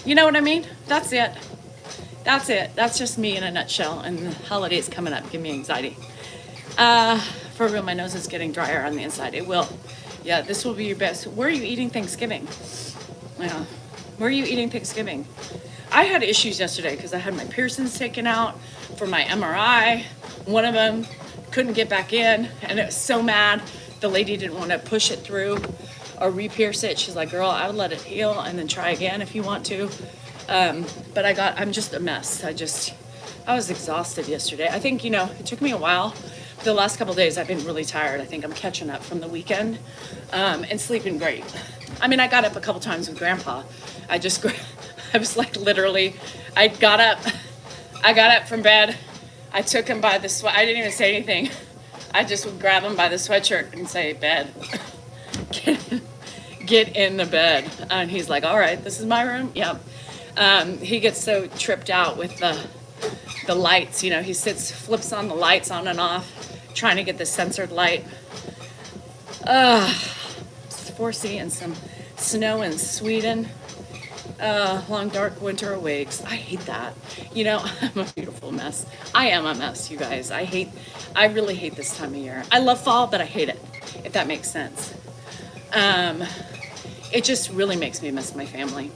Speaker 1: you know what I mean? That's it. That's just me in a nutshell. And the holidays coming up give me anxiety. For real, my nose is getting drier on the inside. It will. Yeah, this will be your best. Where are you eating Thanksgiving? Yeah. Where are you eating Thanksgiving? I had issues yesterday because I had my piercings taken out for my MRI. One of them couldn't get back in, and it was so mad. The lady didn't want to push it through or re-pierce it. She's like, girl, I would let it heal and then try again if you want to. But I'm just a mess. I was exhausted yesterday. I think, you know, it took me a while. The last couple of days I've been really tired. I think I'm catching up from the weekend, and sleeping great. I mean, I got up a couple times with Grandpa. I was like literally, I got up from bed. I took him by the I didn't even say anything. I just would grab him by the sweatshirt and say, bed. Get in the bed. And he's like, all right, this is my room. Yep. He gets so tripped out with the lights, you know, he flips on the lights on and off, trying to get the censored light. 4C and some snow in Sweden. Long dark winter awaits. I hate that. You know, I'm a beautiful mess. I am a mess, you guys. I really hate this time of year. I love fall, but I hate it, if that makes sense. It just really makes me miss my family.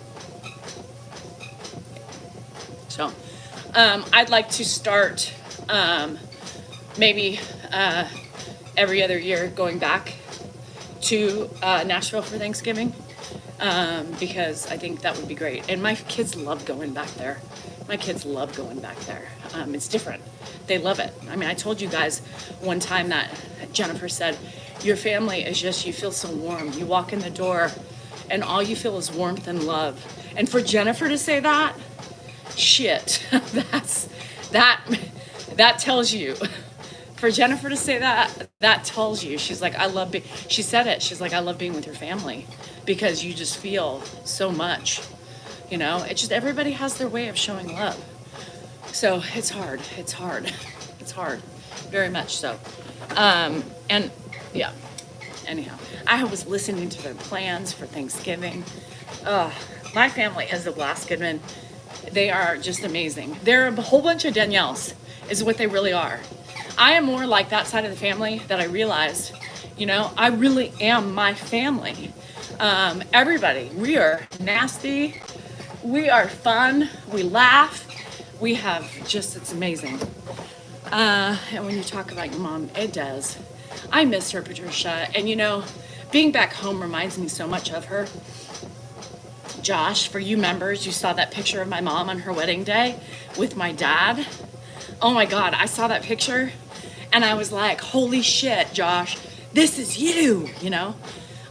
Speaker 1: So, I'd like to start, maybe, every other year going back to, Nashville for Thanksgiving. Because I think that would be great. And my kids love going back there. It's different. They love it. I mean, I told you guys one time that Jennifer said, your family is just, you feel so warm. You walk in the door and all you feel is warmth and love. And for Jennifer to say that, shit, that tells you. For Jennifer to say that tells you. She's like, she said it. She's like, I love being with your family because you just feel so much, you know. It's just everybody has their way of showing love. So it's hard, very much so. And yeah, anyhow, I was listening to their plans for Thanksgiving. My family is a blast, Goodman. They are just amazing. They're a whole bunch of Danielles is what they really are. I am more like that side of the family that I realized, you know, I really am my family. Everybody, we are nasty, we are fun, we laugh, we have just, it's amazing. And when you talk about your mom, it does. I miss her, Patricia, and you know, being back home reminds me so much of her. Josh, for you members, you saw that picture of my mom on her wedding day with my dad. Oh my God, I saw that picture and I was like, holy shit, Josh, this is you, you know?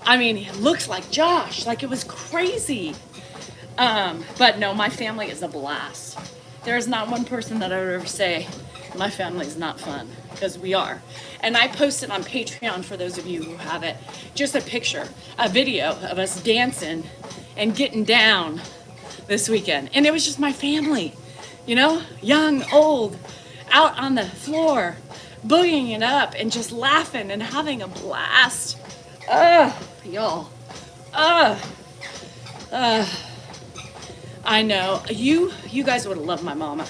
Speaker 1: I mean, it looks like Josh, like it was crazy. But no, my family is a blast. There's not one person that I would ever say my family's not fun, because we are. And I posted on Patreon, for those of you who have it, just a picture, a video of us dancing and getting down this weekend. And it was just my family, you know, young, old, out on the floor, boogieing it up and just laughing and having a blast. Y'all. I know, you guys would have loved my mama.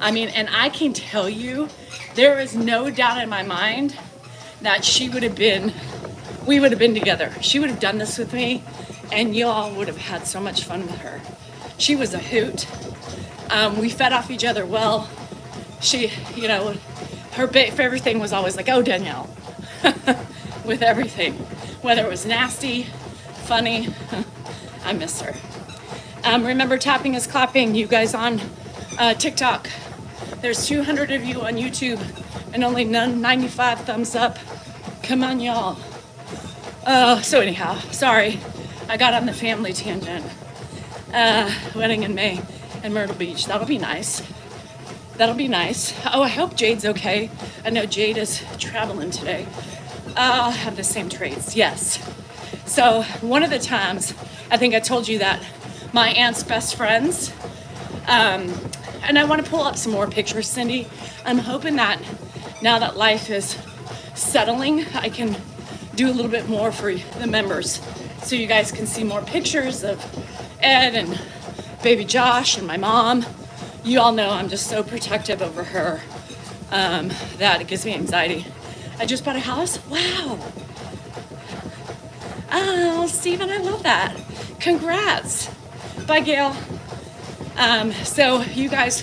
Speaker 1: I mean, and I can tell you, there is no doubt in my mind that we would have been together. She would have done this with me, and y'all would have had so much fun with her. She was a hoot. We fed off each other well. She, you know, her favorite thing was always like, oh, Danielle, with everything. Whether it was nasty, funny, I miss her. Remember, tapping is clapping, you guys on TikTok. There's 200 of you on YouTube and only 95 thumbs up. Come on, y'all. So anyhow, sorry, I got on the family tangent. Wedding in May in Myrtle Beach. That'll be nice. That'll be nice. Oh, I hope Jade's okay. I know Jade is traveling today. I'll have the same traits, yes. So one of the times, I think I told you that my aunt's best friends, and I want to pull up some more pictures, Cindy. I'm hoping that now that life is settling, I can do a little bit more for the members, so you guys can see more pictures of Ed and baby Josh and my mom. You all know I'm just so protective over her that it gives me anxiety. I just bought a house. Wow. Oh, Stephen, I love that. Congrats. Bye, Gail. So you guys,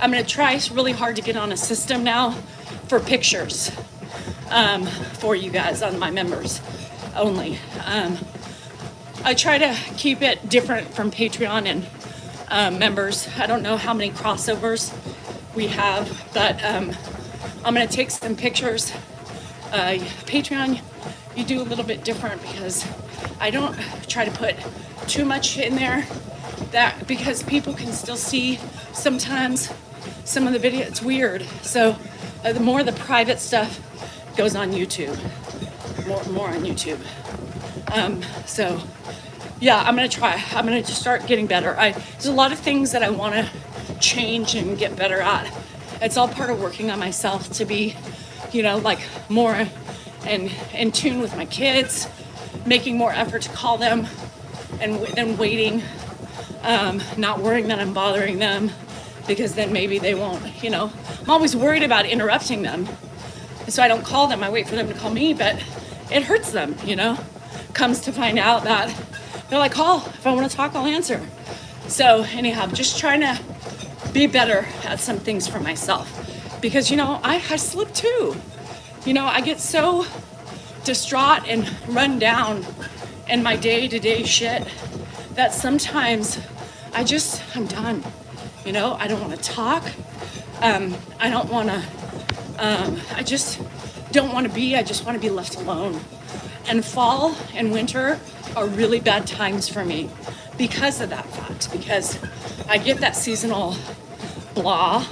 Speaker 1: I'm going to try really hard to get on a system now for pictures for you guys, on my members only. I try to keep it different from Patreon and members. I don't know how many crossovers we have, but I'm going to take some pictures. Patreon, you do a little bit different, because I don't try to put too much in there, that because people can still see sometimes some of the video. It's weird. So the more the private stuff goes on YouTube, more on YouTube. So yeah, I'm gonna try. I'm gonna just start getting better. There's a lot of things that I want to change and get better at. It's all part of working on myself to be, you know, like more in tune with my kids, making more effort to call them, and then waiting, not worrying that I'm bothering them, because then maybe they won't, you know. I'm always worried about interrupting them, so I don't call them. I wait for them to call me, but it hurts them, you know. Comes to find out that they're like, call, if I want to talk, I'll answer. So anyhow, just trying to be better at some things for myself, because, you know, I slip too. You know, I get so distraught and run down in my day-to-day shit that sometimes I'm done. You know, I don't want to talk. I don't want to, I just don't want to be, I just want to be left alone. And fall and winter are really bad times for me because of that fact, because I get that seasonal blah,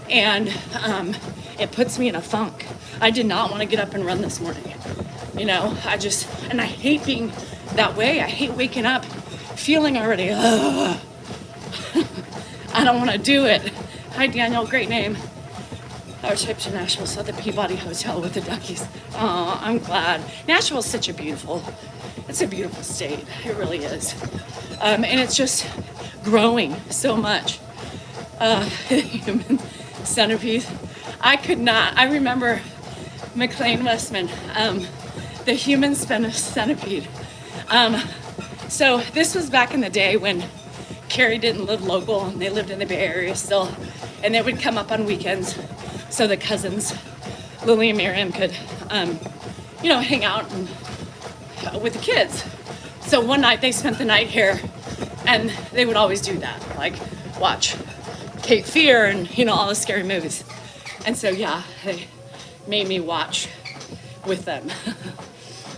Speaker 1: and it puts me in a funk. I did not want to get up and run this morning. You know, and I hate being that way. I hate waking up feeling already, I don't want to do it. Hi, Daniel, great name. Our trip to Nashville saw the Peabody Hotel with the duckies. Oh, I'm glad. Nashville is it's a beautiful state. It really is. And it's just growing so much. Human centipede. I remember McLean Westman, the human centipede. So this was back in the day when Carrie didn't live local, and they lived in the Bay Area still, and they would come up on weekends so the cousins, Lily and Miriam, could, you know, hang out with the kids. So one night they spent the night here, and they would always do that, like watch Cape Fear and, you know, all the scary movies. And so, yeah, they made me watch with them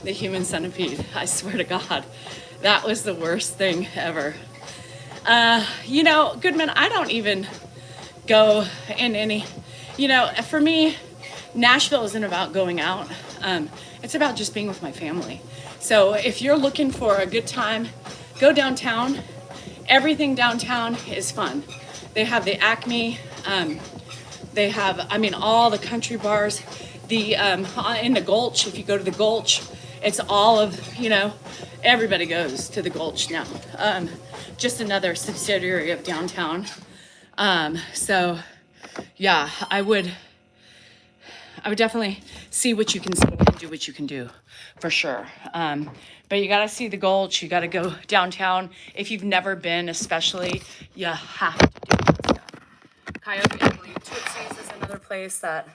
Speaker 1: the human centipede. I swear to God, that was the worst thing ever. You know, Goodman, I don't even go in You know, for me, Nashville isn't about going out. It's about just being with my family. So if you're looking for a good time, go downtown. Everything downtown is fun. They have the Acme. They have, I mean, all the country bars. The in the Gulch. If you go to the Gulch, it's all of, you know, everybody goes to the Gulch now. Just another subsidiary of downtown. So yeah, I would definitely see what you can see and do what you can do, for sure. But you gotta see the Gulch. You gotta go downtown. If you've never been, especially, you have to do this stuff. Coyote Ugly. Tootsie's is another place that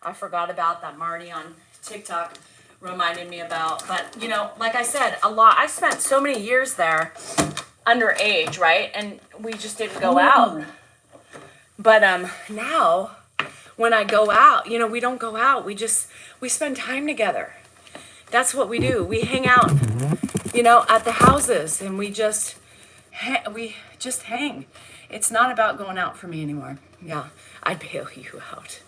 Speaker 1: I forgot about that Marty on TikTok reminded me about. But, you know, like I said, I spent so many years there underage, right? And we just didn't go out. But now when I go out, you know, we don't go out. We spend time together. That's what we do. We hang out, you know, at the houses, and we just hang. It's not about going out for me anymore. Yeah, I'd bail you out.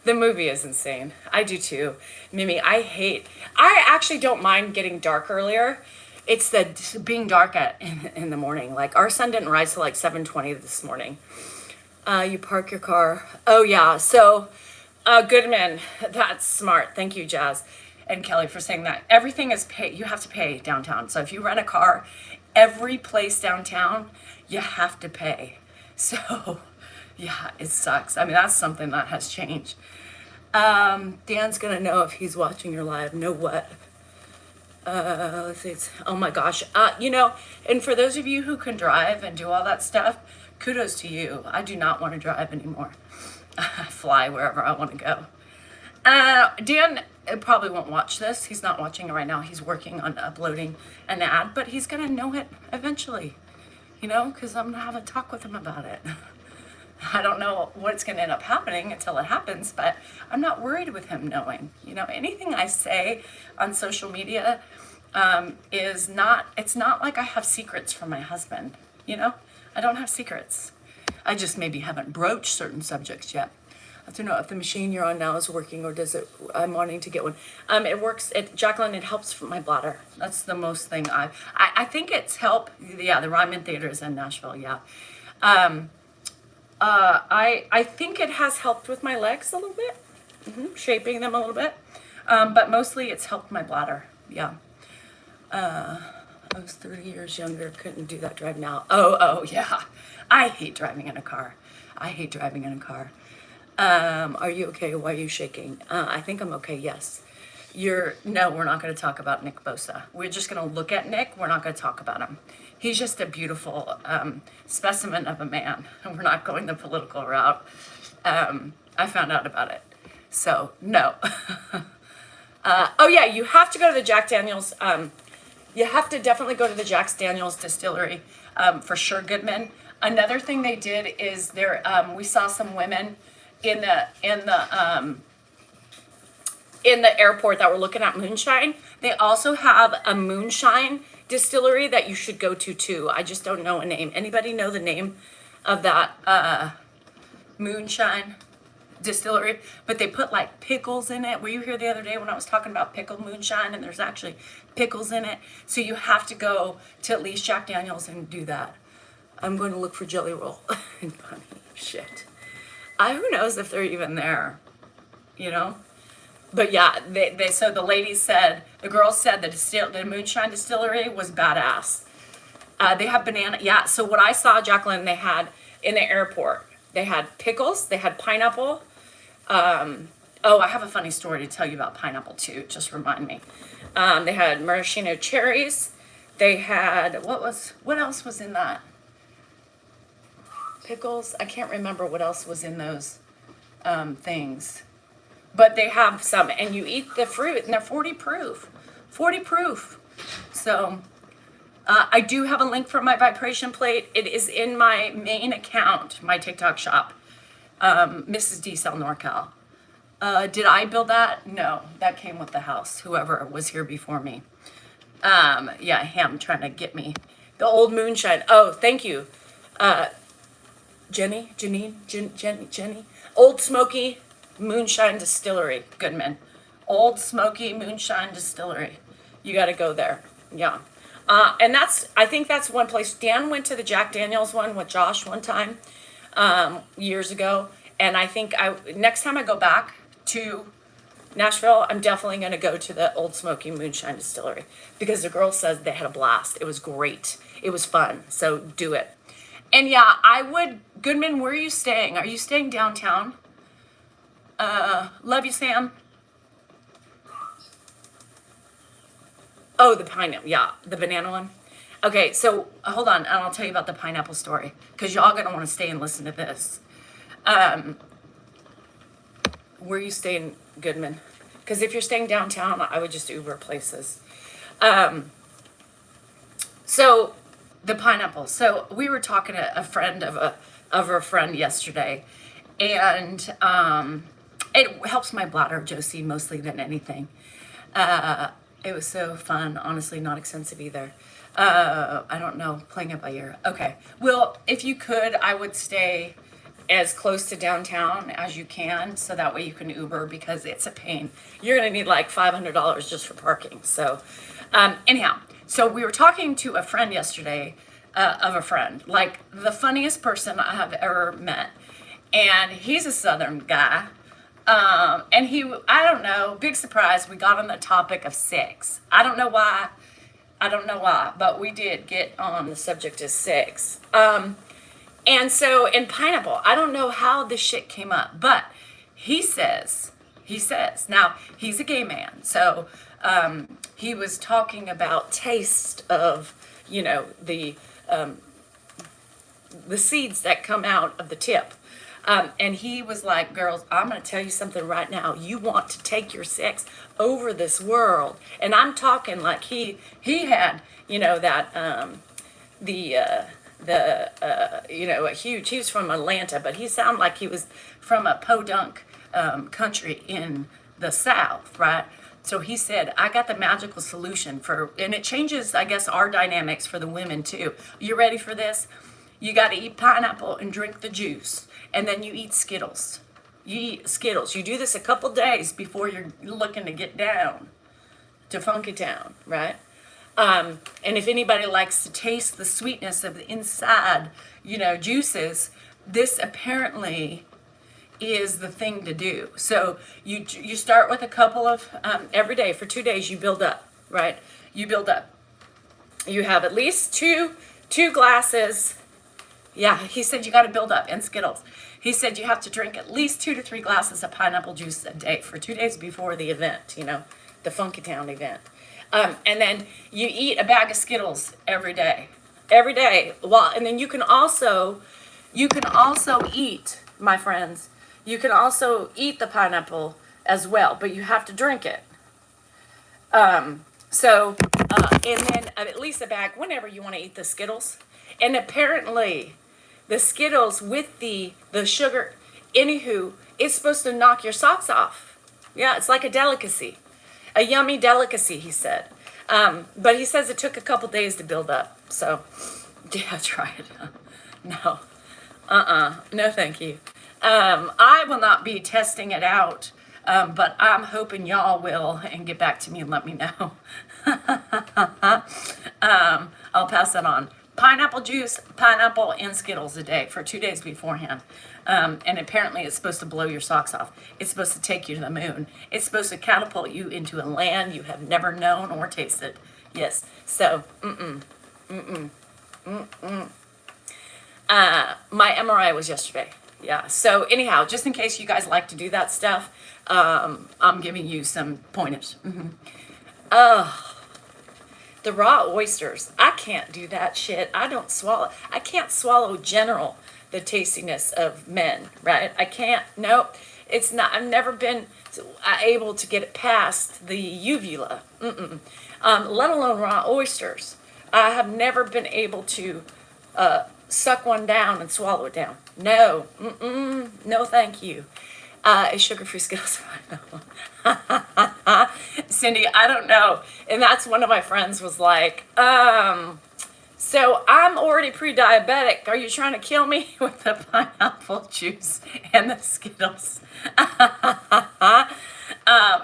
Speaker 1: The movie is insane. I do too. Mimi, I actually don't mind getting dark earlier. It's the being dark in the morning. Like, our sun didn't rise till like 7:20 this morning. You park your car. Oh yeah. So, Goodman, that's smart. Thank you, Jazz and Kelly, for saying that. Everything is paid. You have to pay downtown. So if you rent a car, every place downtown, you have to pay. So yeah, it sucks. I mean, that's something that has changed. Dan's gonna know if he's watching your live. Know what? Let's see. Oh my gosh. You know, and for those of you who can drive and do all that stuff, kudos to you. I do not want to drive anymore. I fly wherever I want to go. Dan probably won't watch this. He's not watching it right now. He's working on uploading an ad, but he's gonna know it eventually. You know, because I'm gonna have a talk with him about it. I don't know what's going to end up happening until it happens, but I'm not worried with him knowing. You know, anything I say on social media it's not like I have secrets from my husband. You know, I don't have secrets. I just maybe haven't broached certain subjects yet. I don't know if the machine you're on now is working, or I'm wanting to get one. It works. Jacqueline, it helps for my bladder. That's the most thing I think it's helped. Yeah, the Ryman Theater is in Nashville. Yeah. I think it has helped with my legs a little bit, shaping them a little bit, but mostly it's helped my bladder. Yeah. I was 30 years younger, couldn't do that drive now. Oh yeah. I hate driving in a car. Are you okay? Why are you shaking? I think I'm okay. Yes. No, we're not going to talk about Nick Bosa. We're just going to look at Nick. We're not going to talk about him. He's just a beautiful specimen of a man. And we're not going the political route. I found out about it. So, no. Oh, yeah, you have to go to the Jack Daniels. You have to definitely go to the Jack Daniels distillery for sure, Goodman. Another thing they did is we saw some women in the airport that were looking at moonshine. They also have a moonshine distillery that you should go to too. I just don't know a name. Anybody know the name of that moonshine distillery? But they put like pickles in it. Were you here the other day when I was talking about pickled moonshine, and there's actually pickles in it? So you have to go to at least Jack Daniels and do that. I'm going to look for Jelly Roll and Bunny. Shit. Who knows if they're even there, you know? But yeah, so the ladies said, the girls said the moonshine distillery was badass. They have banana. Yeah, so what I saw, Jacqueline, they had in the airport, they had pickles, they had pineapple. I have a funny story to tell you about pineapple too. Just remind me. They had maraschino cherries. They had, what else was in that? Pickles. I can't remember what else was in those things. But they have some, and you eat the fruit, and they're 40 proof. 40 proof. So, I do have a link for my vibration plate. It is in my main account, my TikTok shop, Mrs. D Cell NorCal. Did I build that? No, that came with the house, whoever was here before me. Yeah, him trying to get me. The old moonshine. Oh, thank you. Jenny. Old Smoky Moonshine Distillery, Goodman. Old Smoky Moonshine Distillery. You got to go there. Yeah. And I think that's one place. Dan went to the Jack Daniels one with Josh one time, years ago. And I think next time I go back to Nashville, I'm definitely going to go to the Old Smoky Moonshine Distillery because the girl says they had a blast. It was great. It was fun. So do it. And yeah, I would. Goodman, where are you staying? Are you staying downtown? Love you, Sam. Oh, the pineapple. Yeah, the banana one. Okay, so hold on, and I'll tell you about the pineapple story because y'all gonna want to stay and listen to this. Where are you staying, Goodman? Because if you're staying downtown, I would just Uber places. So the pineapple. So we were talking to a friend of a friend yesterday, and it helps my bladder, Josie, mostly than anything. It was so fun, honestly, not expensive either. I don't know, playing it by ear. Okay, well, if you could, I would stay as close to downtown as you can, so that way you can Uber, because it's a pain. You're gonna need like $500 just for parking. So anyhow, so we were talking to a friend yesterday, of a friend, like the funniest person I have ever met. And he's a Southern guy. And I don't know, big surprise, we got on the topic of sex. I don't know why, but we did get on the subject of sex. And so in pineapple, I don't know how this shit came up, but he says, now he's a gay man. So, he was talking about taste of, the seeds that come out of the tip. And he was like, girls, I'm going to tell you something right now. You want to take your sex over this world. And I'm talking like he had, that, a huge, he was from Atlanta, but he sounded like he was from a podunk country in the South, right? So he said, I got the magical solution and it changes, I guess, our dynamics for the women too. You ready for this? You got to eat pineapple and drink the juice. And then you eat Skittles. You eat Skittles. You do this a couple days before you're looking to get down to Funky Town, right? And if anybody likes to taste the sweetness of the inside, juices, this apparently is the thing to do. So you start with a couple of, every day for 2 days, you build up, right? You build up. You have at least two glasses. Yeah, he said you got to build up, and Skittles. He said you have to drink at least 2 to 3 glasses of pineapple juice a day for 2 days before the event, the Funky Town event. And then you eat a bag of Skittles every day. Well, and then you can also eat, my friends, you can also eat the pineapple as well, but you have to drink it. And then at least a bag whenever you want to eat the Skittles. And apparently the Skittles with the sugar, anywho, it's supposed to knock your socks off. Yeah, it's like a delicacy. A yummy delicacy, he said. But he says it took a couple days to build up. So, yeah, try it. No. No, thank you. I will not be testing it out, but I'm hoping y'all will and get back to me and let me know. I'll pass that on. Pineapple juice, pineapple, and Skittles a day for 2 days beforehand. And apparently it's supposed to blow your socks off. It's supposed to take you to the moon. It's supposed to catapult you into a land you have never known or tasted. Yes. So, my MRI was yesterday. Yeah. So anyhow, just in case you guys like to do that stuff, I'm giving you some pointers. The raw oysters, I can't do that shit. I can't swallow the tastiness of men, right? I can't, nope. It's not, I've never been able to get it past the uvula, let alone raw oysters. I have never been able to suck one down and swallow it down. No, no thank you. Is sugar-free Skittles? Cindy, I don't know. And that's one of my friends was like,
Speaker 2: So I'm already pre-diabetic. Are you trying to kill me with the pineapple juice and the Skittles?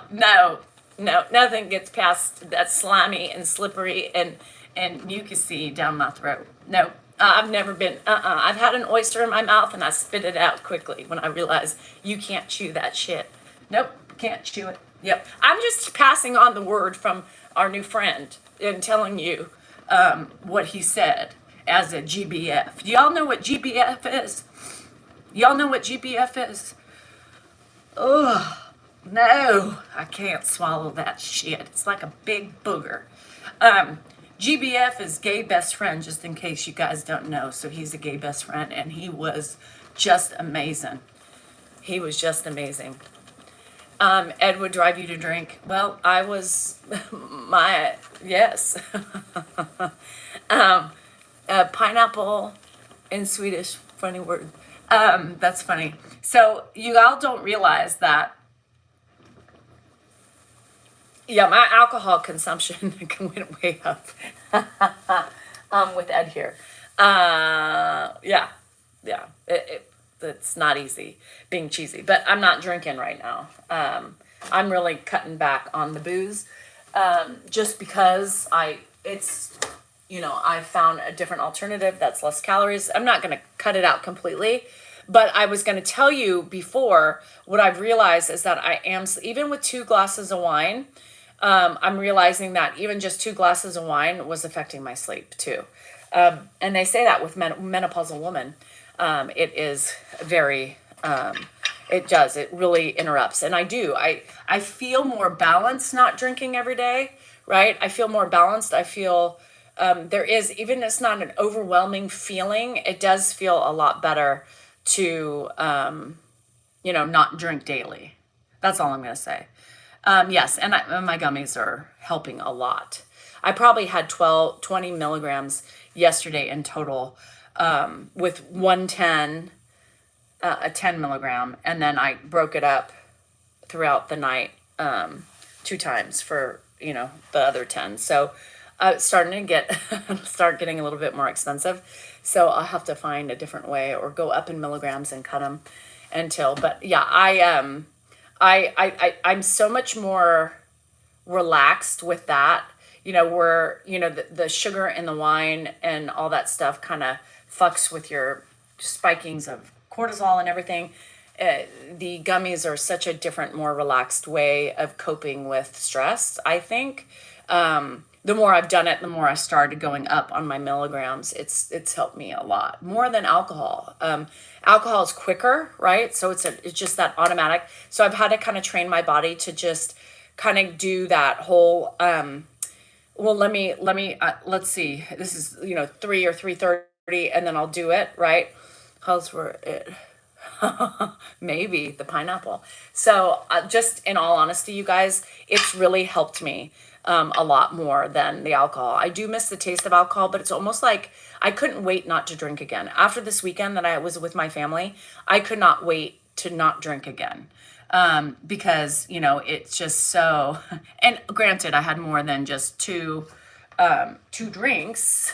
Speaker 2: No, no, nothing gets past that slimy and slippery and mucusy down my throat. No, I've never been. I've had an oyster in my mouth and I spit it out quickly when I realize you can't chew that shit. Nope, can't chew it. Yep. I'm just passing on the word from our new friend and telling you what he said as a GBF. Do y'all know what GBF is? Y'all know what GBF is? Ugh. No, I can't swallow that shit. It's like a big booger. GBF is gay best friend, just in case you guys don't know. So he's a gay best friend, and he was just amazing. He was just amazing. Ed would drive you to drink. Well, I was yes. Pineapple in Swedish, funny word. That's funny. So you all don't realize that. Yeah, my alcohol consumption went way up with Ed here. Yeah, yeah. It's not easy being cheesy, but I'm not drinking right now. I'm really cutting back on the booze just because I found a different alternative that's less calories. I'm not going to cut it out completely, but I was going to tell you before what I've realized is that I am, even with 2 glasses of wine, I'm realizing that even just 2 glasses of wine was affecting my sleep too. And they say that with menopausal women, it is very, it really interrupts. And I feel more balanced not drinking every day, right? I feel more balanced. I feel, there is, even if it's not an overwhelming feeling, it does feel a lot better to, not drink daily. That's all I'm going to say. Yes, and my gummies are helping a lot. I probably had 20 milligrams yesterday in total, with 110, a 10 milligram, and then I broke it up throughout the night 2 times for the other 10. So it's starting to start getting a little bit more expensive. So I'll have to find a different way or go up in milligrams and cut them until. But yeah, I'm so much more relaxed with that, where, the sugar in the wine and all that stuff kind of fucks with your spikings of cortisol and everything. The gummies are such a different, more relaxed way of coping with stress, I think. The more I've done it, the more I started going up on my milligrams. It's helped me a lot more than alcohol. Alcohol is quicker, right? So it's just that automatic. So I've had to kind of train my body to just kind of do that whole. Well, let's see. This is 3 or 3:30, and then I'll do it, right? How's for it? Maybe the pineapple. So just in all honesty, you guys, it's really helped me a lot more than the alcohol. I do miss the taste of alcohol, but it's almost like I couldn't wait not to drink again. After this weekend that I was with my family, I could not wait to not drink again. Because, it's just so, and granted, I had more than just two drinks,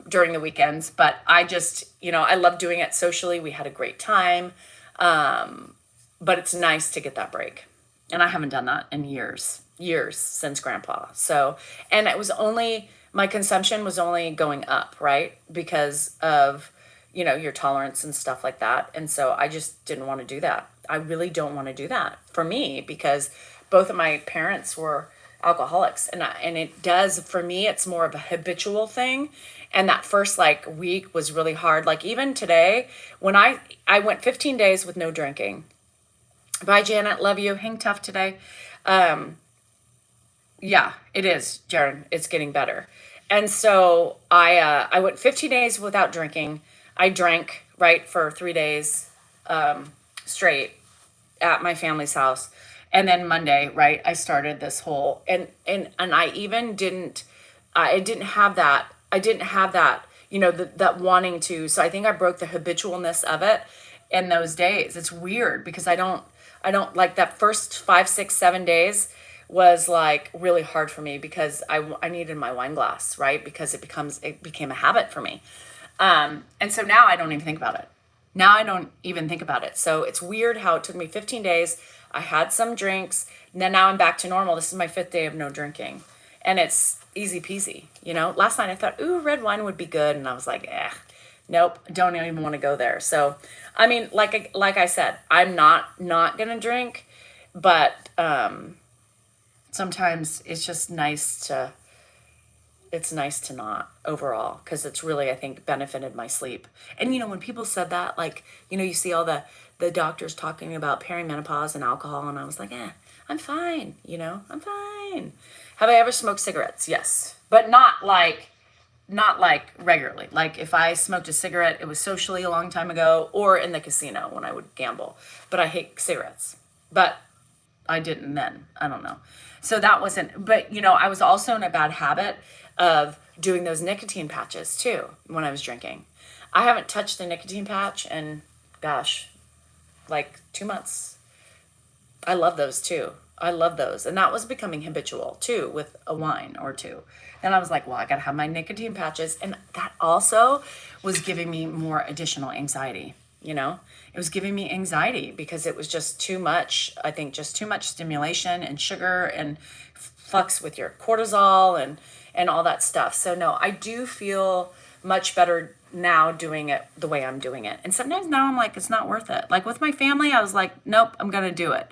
Speaker 2: during the weekends, but I just, I love doing it socially. We had a great time. But it's nice to get that break. And I haven't done that in years since grandpa. So, and my consumption was only going up, right? Because of, your tolerance and stuff like that. And so I just didn't want to do that. I really don't want to do that for me because both of my parents were alcoholics and it does, for me, it's more of a habitual thing. And that first week was really hard. Like even today when I went 15 days with no drinking. Bye, Janet. Love you. Hang tough today. Yeah, it is, Jared. It's getting better. And so I went 15 days without drinking. I drank, right, for 3 days straight at my family's house. And then Monday, right, I started this whole, and I even didn't have that, that wanting to, so I think I broke the habitualness of it in those days. It's weird because I don't like that first 5, 6, 7 days was like really hard for me because I needed my wine glass, right? Because it became a habit for me. And so now I don't even think about it. Now I don't even think about it. So it's weird how it took me 15 days. I had some drinks. Then now I'm back to normal. This is my 5th day of no drinking. And it's easy peasy. Last night I thought, ooh, red wine would be good. And I was like, nope, don't even want to go there. So, I mean, like I said, I'm not going to drink, but sometimes it's nice to not overall, because it's really, I think, benefited my sleep. And when people said that, like, you see all the doctors talking about perimenopause and alcohol, and I was like, I'm fine, I'm fine. Have I ever smoked cigarettes? Yes, but not like regularly. Like if I smoked a cigarette, it was socially a long time ago or in the casino when I would gamble. But I hate cigarettes. But I didn't then. I don't know. So that wasn't, but I was also in a bad habit of doing those nicotine patches too when I was drinking. I haven't touched a nicotine patch in, gosh, like 2 months. I love those too. I love those. And that was becoming habitual too with a wine or two. Then I was like, well, I got to have my nicotine patches. And that also was giving me more additional anxiety. It was giving me anxiety because it was just too much. I think just too much stimulation and sugar and fucks with your cortisol and all that stuff. So no, I do feel much better now doing it the way I'm doing it. And sometimes now I'm like, it's not worth it. Like with my family, I was like, nope, I'm going to do it.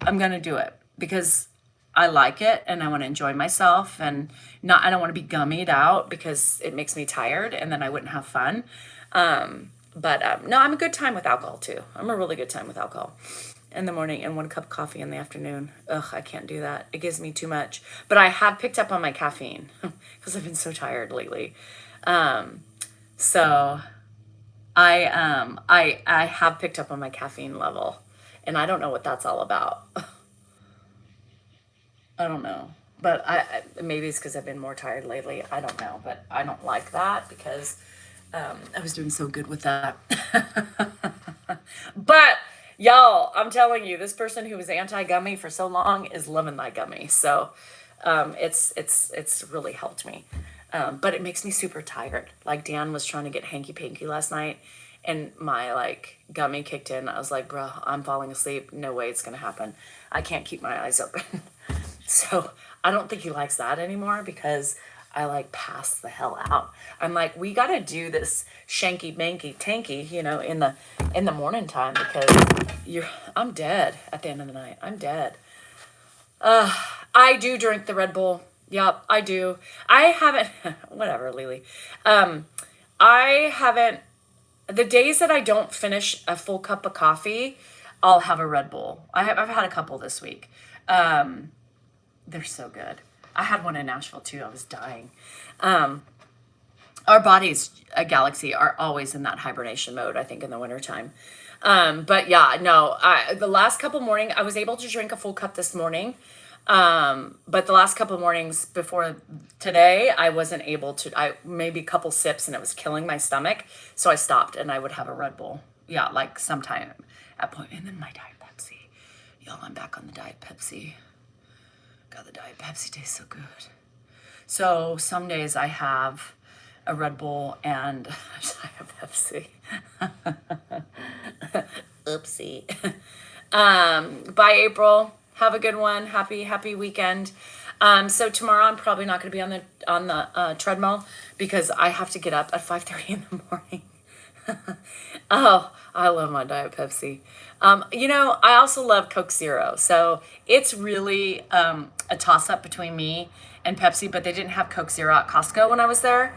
Speaker 2: I'm going to do it because I like it and I want to enjoy myself, and I don't want to be gummied out because it makes me tired and then I wouldn't have fun. But no, I'm a good time with alcohol too. I'm a really good time with alcohol in the morning and 1 cup of coffee in the afternoon. Ugh, I can't do that. It gives me too much. But I have picked up on my caffeine because I've been so tired lately. So I have picked up on my caffeine level, and I don't know what that's all about. I don't know. But maybe it's because I've been more tired lately. I don't know. But I don't like that because I was doing so good with that. But y'all, I'm telling you, this person who was anti-gummy for so long is loving my gummy. So it's really helped me. But it makes me super tired. Like Dan was trying to get hanky-panky last night, and my gummy kicked in. I was like, bro, I'm falling asleep. No way it's gonna happen. I can't keep my eyes open. So I don't think he likes that anymore because I pass the hell out. I'm like, we gotta do this shanky banky tanky, in the morning time because I'm dead at the end of the night. I'm dead. I do drink the Red Bull. Yep, I do. I haven't, whatever, Lily. I haven't, the days that I don't finish a full cup of coffee, I'll have a Red Bull. I've had a couple this week. They're so good. I had one in Nashville too. I was dying. Our bodies, a galaxy, are always in that hibernation mode, I think, in the wintertime. But yeah, no, the last couple mornings, I was able to drink a full cup this morning. But the last couple mornings before today, I wasn't able to, maybe a couple sips and it was killing my stomach. So I stopped and I would have a Red Bull. Yeah, sometime at point. And then my Diet Pepsi. Y'all, I'm back on the Diet Pepsi. God, the Diet Pepsi tastes so good. So some days I have a Red Bull and Diet Pepsi. Oopsie. Bye, April. Have a good one. Happy weekend. So tomorrow I'm probably not going to be on the treadmill because I have to get up at 5:30 in the morning. Oh, I love my Diet Pepsi. I also love Coke Zero. So it's really a toss-up between me and Pepsi, but they didn't have Coke Zero at Costco when I was there.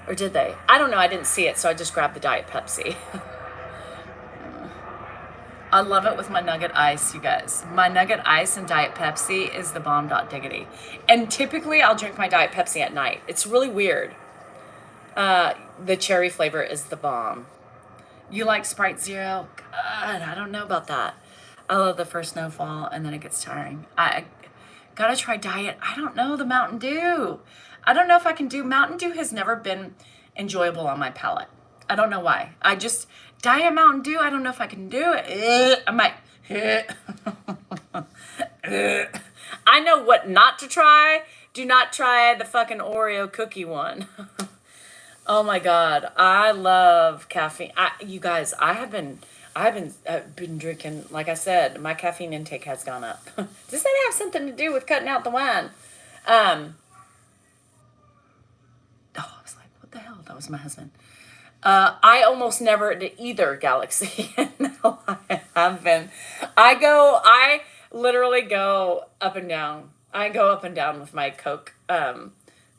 Speaker 2: Or did they? I don't know. I didn't see it, so I just grabbed the Diet Pepsi. I love it with my nugget ice, you guys. My nugget ice and Diet Pepsi is the bomb dot diggity. And typically I'll drink my Diet Pepsi at night. It's really weird. The cherry flavor is the bomb. You like Sprite Zero? God, I don't know about that. I love the first snowfall and then it gets tiring. I gotta try Diet. I don't know, the Mountain Dew. I don't know if I can do, Mountain Dew has never been enjoyable on my palate. I don't know why. Diet Mountain Dew, I don't know if I can do it. I might. I know what not to try. Do not try the fucking Oreo cookie one. Oh my God, I love caffeine. You guys, I've been drinking. Like I said, my caffeine intake has gone up. Does that have something to do with cutting out the wine? Um, I was like, what the hell? That was my husband. I almost never to either galaxy. No, I haven't. I literally go up and down. I go up and down with my Coke,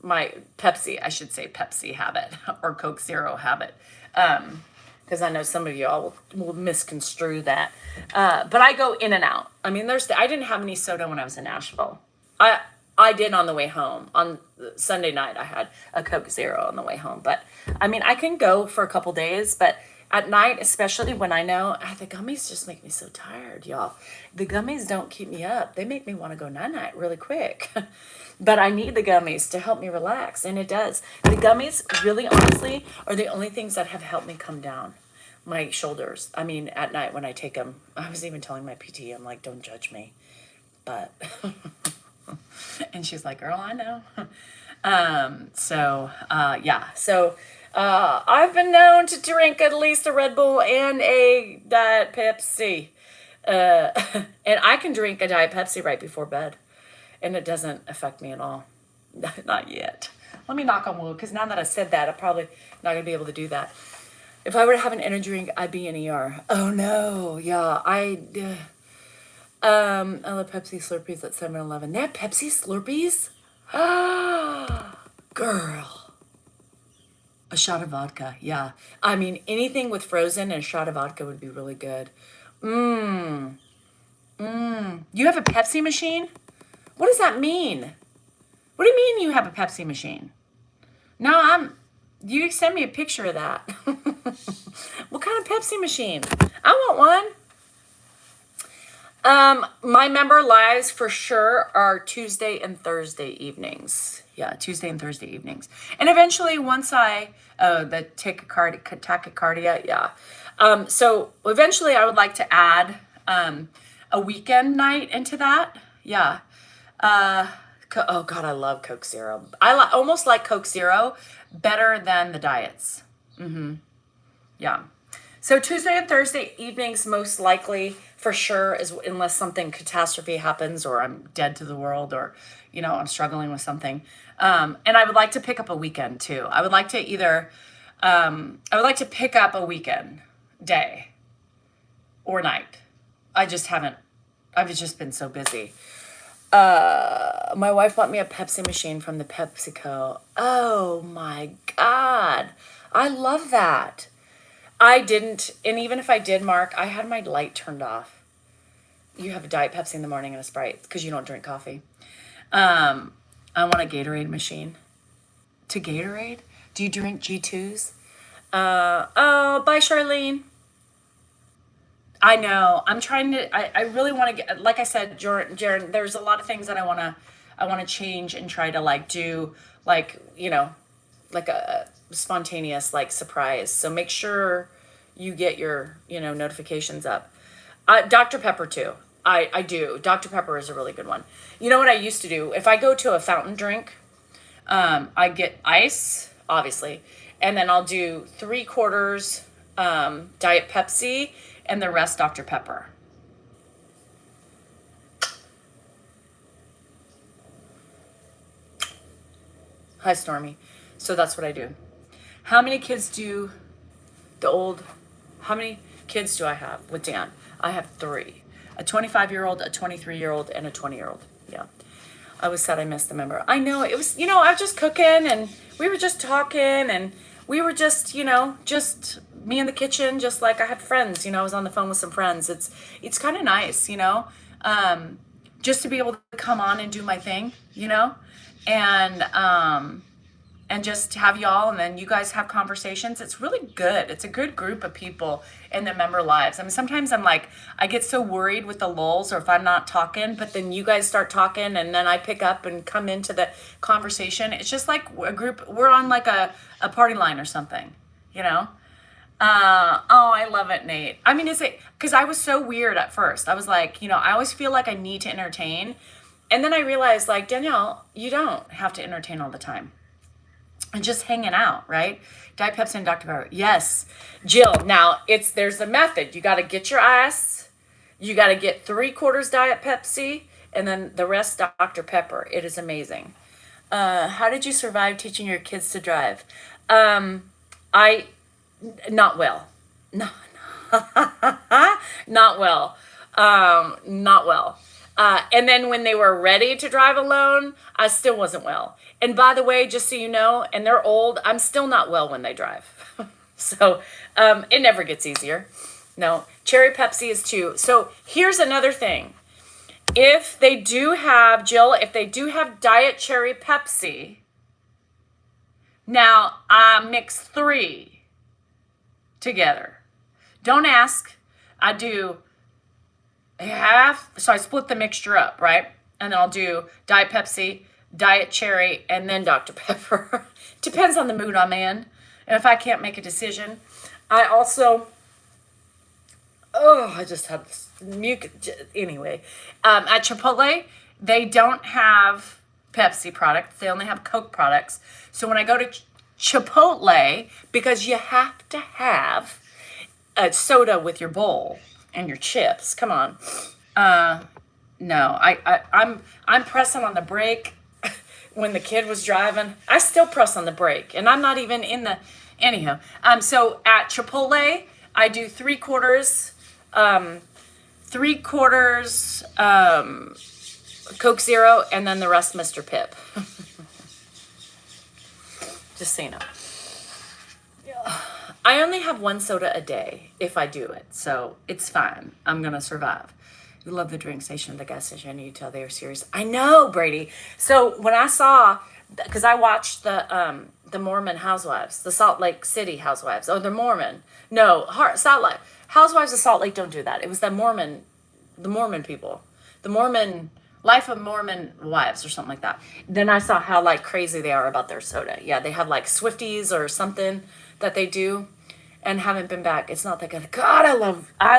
Speaker 2: my Pepsi, I should say Pepsi habit or Coke Zero habit. Because I know some of you all will misconstrue that. But I go in and out. I mean, I didn't have any soda when I was in Nashville. I I did on the way home. On Sunday night, I had a Coke Zero on the way home. But I mean, I can go for a couple days, but at night, especially when I know the gummies just make me so tired, y'all. The gummies don't keep me up. They make me want to go night night really quick. But I need the gummies to help me relax, and it does. The gummies, really honestly, are the only things that have helped me come down my shoulders. I mean, at night when I take them, I was even telling my PT, I'm like, don't judge me. But, and she's like, girl, I know. Yeah. So, I've been known to drink at least a Red Bull and a Diet Pepsi. And I can drink a Diet Pepsi right before bed, and it doesn't affect me at all. Not yet. Let me knock on wood, because now that I said that, I'm probably not going to be able to do that. If I were to have an energy drink, I'd be in ER. Oh no, yeah, I love Pepsi Slurpees at 7-Eleven. They have Pepsi Slurpees? Girl. A shot of vodka, yeah. I mean, anything with frozen and a shot of vodka would be really good. You have a Pepsi machine? What does that mean? What do you mean you have a Pepsi machine? No, you send me a picture of that. What kind of Pepsi machine? I want one. My member lives for sure are Tuesday and Thursday evenings. Yeah, Tuesday and Thursday evenings. And eventually once the tachycardia, yeah. So eventually I would like to add a weekend night into that. Yeah. Oh God, I love Coke Zero. I almost like Coke Zero better than the diets. Yeah. So Tuesday and Thursday evenings, most likely for sure, is unless something catastrophe happens or I'm dead to the world or, I'm struggling with something. And I would like to pick up a weekend too. I would like to pick up a weekend day or night. I've just been so busy. My wife bought me a Pepsi machine from the PepsiCo. Oh my God. I love that. I didn't, and even if I did, Mark, I had my light turned off. You have a Diet Pepsi in the morning and a Sprite because you don't drink coffee. I want a Gatorade machine. To Gatorade? Do you drink G2s? Bye, Charlene. I know. I'm trying to. I really want to get. Like I said, Jared. There's a lot of things that I want to change and try to do like a spontaneous surprise. So make sure you get your notifications up. Dr. Pepper too. I do. Dr. Pepper is a really good one. You know what I used to do? If I go to a fountain drink, I get ice, obviously, and then I'll do 3/4 Diet Pepsi and the rest Dr. Pepper. Hi, Stormy. So that's what I do. How many kids how many kids do I have with Dan? I have 3. A 25-year-old, a 23-year-old, and a 20-year-old. Yeah. I was sad I missed the member. I know, it was, I was just cooking, and we were just talking, and we were just, just me in the kitchen, just like I had friends, I was on the phone with some friends. It's kind of nice, just to be able to come on and do my thing, and just have y'all, and then you guys have conversations. It's really good. It's a good group of people in the member lives. I mean, sometimes I'm like, I get so worried with the lulls or if I'm not talking, but then you guys start talking and then I pick up and come into the conversation. It's just like a group, we're on like a party line or something, Oh, I love it, Nate. I mean, because I was so weird at first. I was like, I always feel like I need to entertain. And then I realized, like, Danielle, you don't have to entertain all the time. And just hanging out, right? Diet Pepsi and Dr. Pepper. Yes. Jill, now there's a method. You got to get your ice. You got to get 3/4 Diet Pepsi and then the rest Dr. Pepper. It is amazing. How did you survive teaching your kids to drive? I, not well. No, not well. Not well. And then when they were ready to drive alone, I still wasn't well. And by the way, just so you know, and they're old, I'm still not well when they drive. So it never gets easier. No, cherry Pepsi is too. So here's another thing. If they do have, Jill, if they do have diet cherry Pepsi, now I mix 3 together. Don't ask. I do half, so I split the mixture up, right? And then I'll do Diet Pepsi, Diet Cherry, and then Dr. Pepper. Depends on the mood I'm in. And if I can't make a decision, I also, I just had this anyway. At Chipotle, they don't have Pepsi products. They only have Coke products. So when I go to Chipotle, because you have to have a soda with your bowl and your chips. Come on. No, I'm pressing on the brake. When the kid was driving, I still press on the brake, and I'm not even in the, anyhow. So at Chipotle, I do 3/4, 3/4 Coke Zero, and then the rest Mr. Pibb. Just so you know. I only have 1 soda a day if I do it, so it's fine. I'm gonna survive. You love the drink station at the gas station. I need to tell they are serious. I know, Brady. So when I saw, because I watched the Mormon Housewives, the Salt Lake City Housewives. Oh, they're Mormon. No, Salt Lake Housewives of Salt Lake don't do that. It was the Mormon people, the Mormon Life of Mormon Wives or something like that. Then I saw how like crazy they are about their soda. Yeah, they have like Swifties or something that they do, and haven't been back. It's not that good. God, I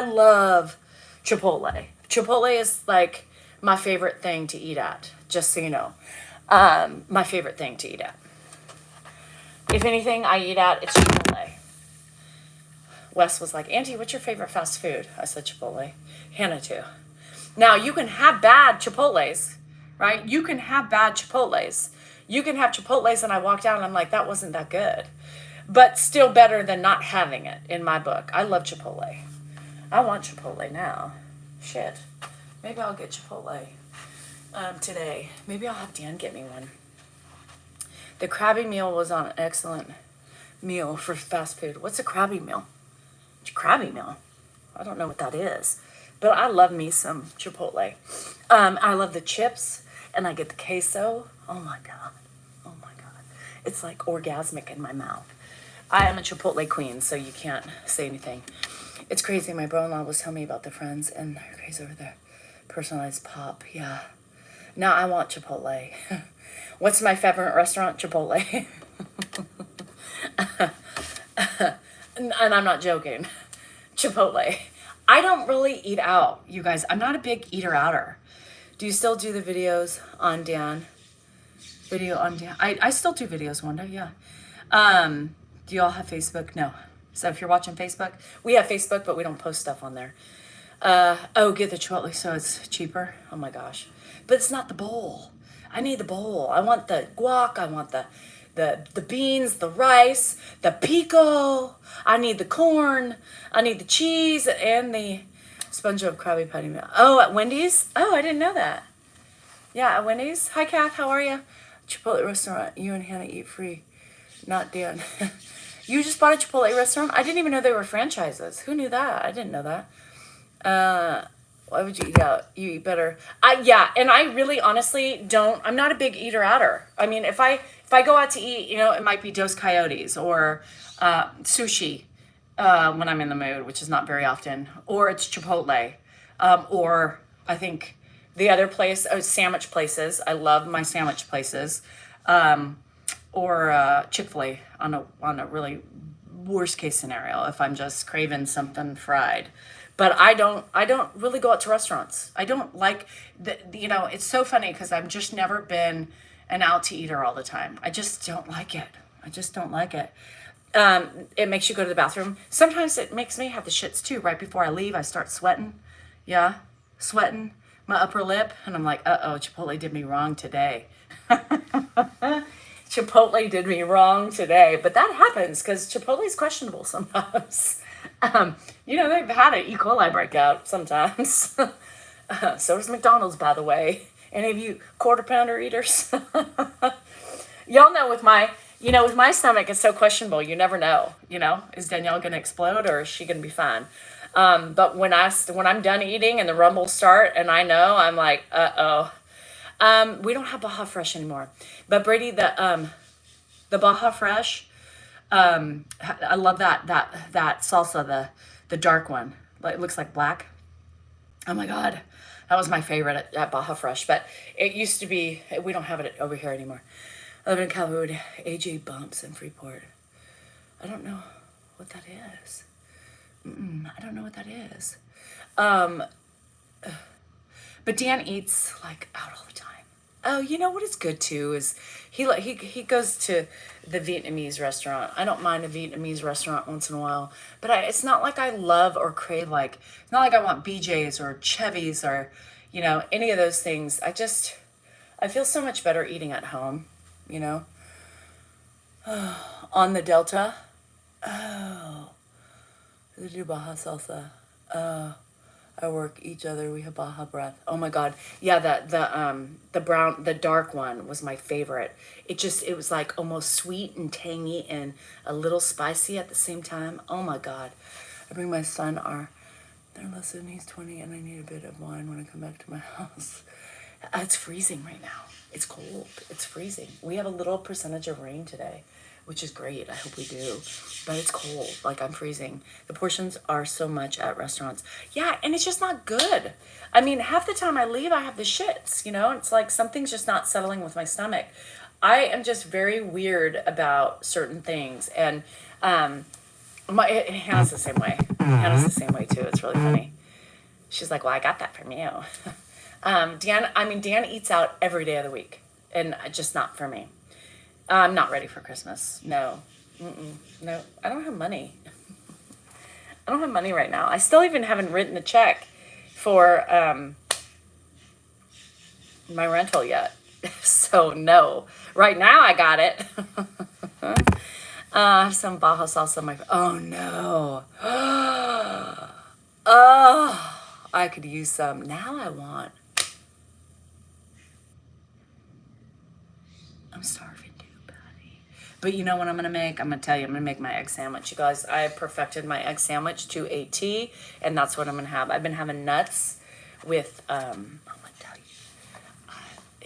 Speaker 2: love Chipotle. Chipotle is like my favorite thing to eat at, just so you know. My favorite thing to eat at. If anything I eat at, it's Chipotle. Wes was like, Auntie, what's your favorite fast food? I said Chipotle. Hannah too. Now, you can have bad Chipotles, right? You can have bad Chipotles. You can have Chipotles and I walk down and I'm like, that wasn't that good. But still better than not having it in my book. I love Chipotle. I want Chipotle now. Shit. Maybe I'll get Chipotle today. Maybe I'll have Dan get me one. The Krabby meal was on an excellent meal for fast food. What's a Krabby meal? Krabby meal? I don't know what that is. But I love me some Chipotle. I love the chips, and I get the queso. Oh my God. Oh my God. It's like orgasmic in my mouth. I am a Chipotle queen, so you can't say anything. It's crazy. My brother-in-law was telling me about the friends, and they're crazy over there. Personalized pop, yeah. Now I want Chipotle. What's my favorite restaurant? Chipotle. And I'm not joking. Chipotle. I don't really eat out, you guys. I'm not a big eater-outer. Do you still do the videos on Dan? Video on Dan? I still do videos, Wanda, yeah. Do y'all have Facebook? No. So if you're watching Facebook, we have Facebook, but we don't post stuff on there. Get the Chipotle so it's cheaper. Oh my gosh. But it's not the bowl. I need the bowl. I want the guac. I want the beans, the rice, the pico. I need the corn. I need the cheese and the SpongeBob Krabby Patty meal. Oh, at Wendy's? Oh, I didn't know that. Yeah, at Wendy's. Hi, Kath. How are you? Chipotle restaurant. You and Hannah eat free. Not Dan. You just bought a Chipotle restaurant? I didn't even know they were franchises. Who knew that? I didn't know that. Why would you eat out? You eat better. Yeah, and I really honestly don't. I'm not a big eater-outer. I mean, if I go out to eat, it might be Dos Coyotes or sushi when I'm in the mood, which is not very often, or it's Chipotle, or I think the other place, sandwich places. I love my sandwich places, or Chick-fil-A on a really worst case scenario if I'm just craving something fried. But I don't really go out to restaurants. I don't like it's so funny because I've just never been an out to eater all the time. I just don't like it. I just don't like it. It makes you go to the bathroom. Sometimes it makes me have the shits too. Right before I leave, I start sweating. Yeah, sweating my upper lip. And I'm like, uh-oh, Chipotle did me wrong today. Chipotle did me wrong today. But that happens because Chipotle's questionable sometimes. They've had an E. coli breakout sometimes. So does McDonald's, by the way. Any of you quarter pounder eaters? Y'all know with my stomach, it's so questionable. You never know. Is Danielle going to explode or is she going to be fine? But when I'm done eating and the rumbles start and I know, I'm like, uh-oh. We don't have Baja Fresh anymore. But Brady, the Baja Fresh, I love that salsa, the dark one. Like, it looks like black. Oh my God. That was my favorite at Baja Fresh. But it used to be, we don't have it over here anymore. I live in Calhoun, AJ Bumps in Freeport. I don't know what that is. I don't know what that is. But Dan eats like out all the time. Oh, you know what is good too is he goes to the Vietnamese restaurant. I don't mind a Vietnamese restaurant once in a while, but it's not like I love or crave it's not like I want BJ's or Chevy's or any of those things. I feel so much better eating at home, on the Delta. Oh, they do Baja salsa. I work each other. We have Baja breath. Oh my God. Yeah, the dark one was my favorite. It was like almost sweet and tangy and a little spicy at the same time. Oh my God. I bring my son they're listen, he's 20 and I need a bit of wine when I come back to my house. It's freezing right now. It's cold. It's freezing. We have a little percentage of rain today, which is great. I hope we do. But it's cold. Like, I'm freezing. The portions are so much at restaurants. Yeah, and it's just not good. I mean, half the time I leave, I have the shits, It's like something's just not settling with my stomach. I am just very weird about certain things. And Hannah's the same way. Hannah's the same way, too. It's really funny. She's like, well, I got that from you. Dan eats out every day of the week. And just not for me. I'm not ready for Christmas. No. No, I don't have money. I don't have money right now. I still even haven't written a check for my rental yet. So no. Right now I got it. I have some Baja salsa on my... Oh no. Oh, I could use some. Now I want... I'm starving too, buddy. But you know what I'm going to make? I'm going to tell you, I'm going to make my egg sandwich. You guys, I have perfected my egg sandwich to a T, and that's what I'm going to have. I've been having nuts with, I'm going to tell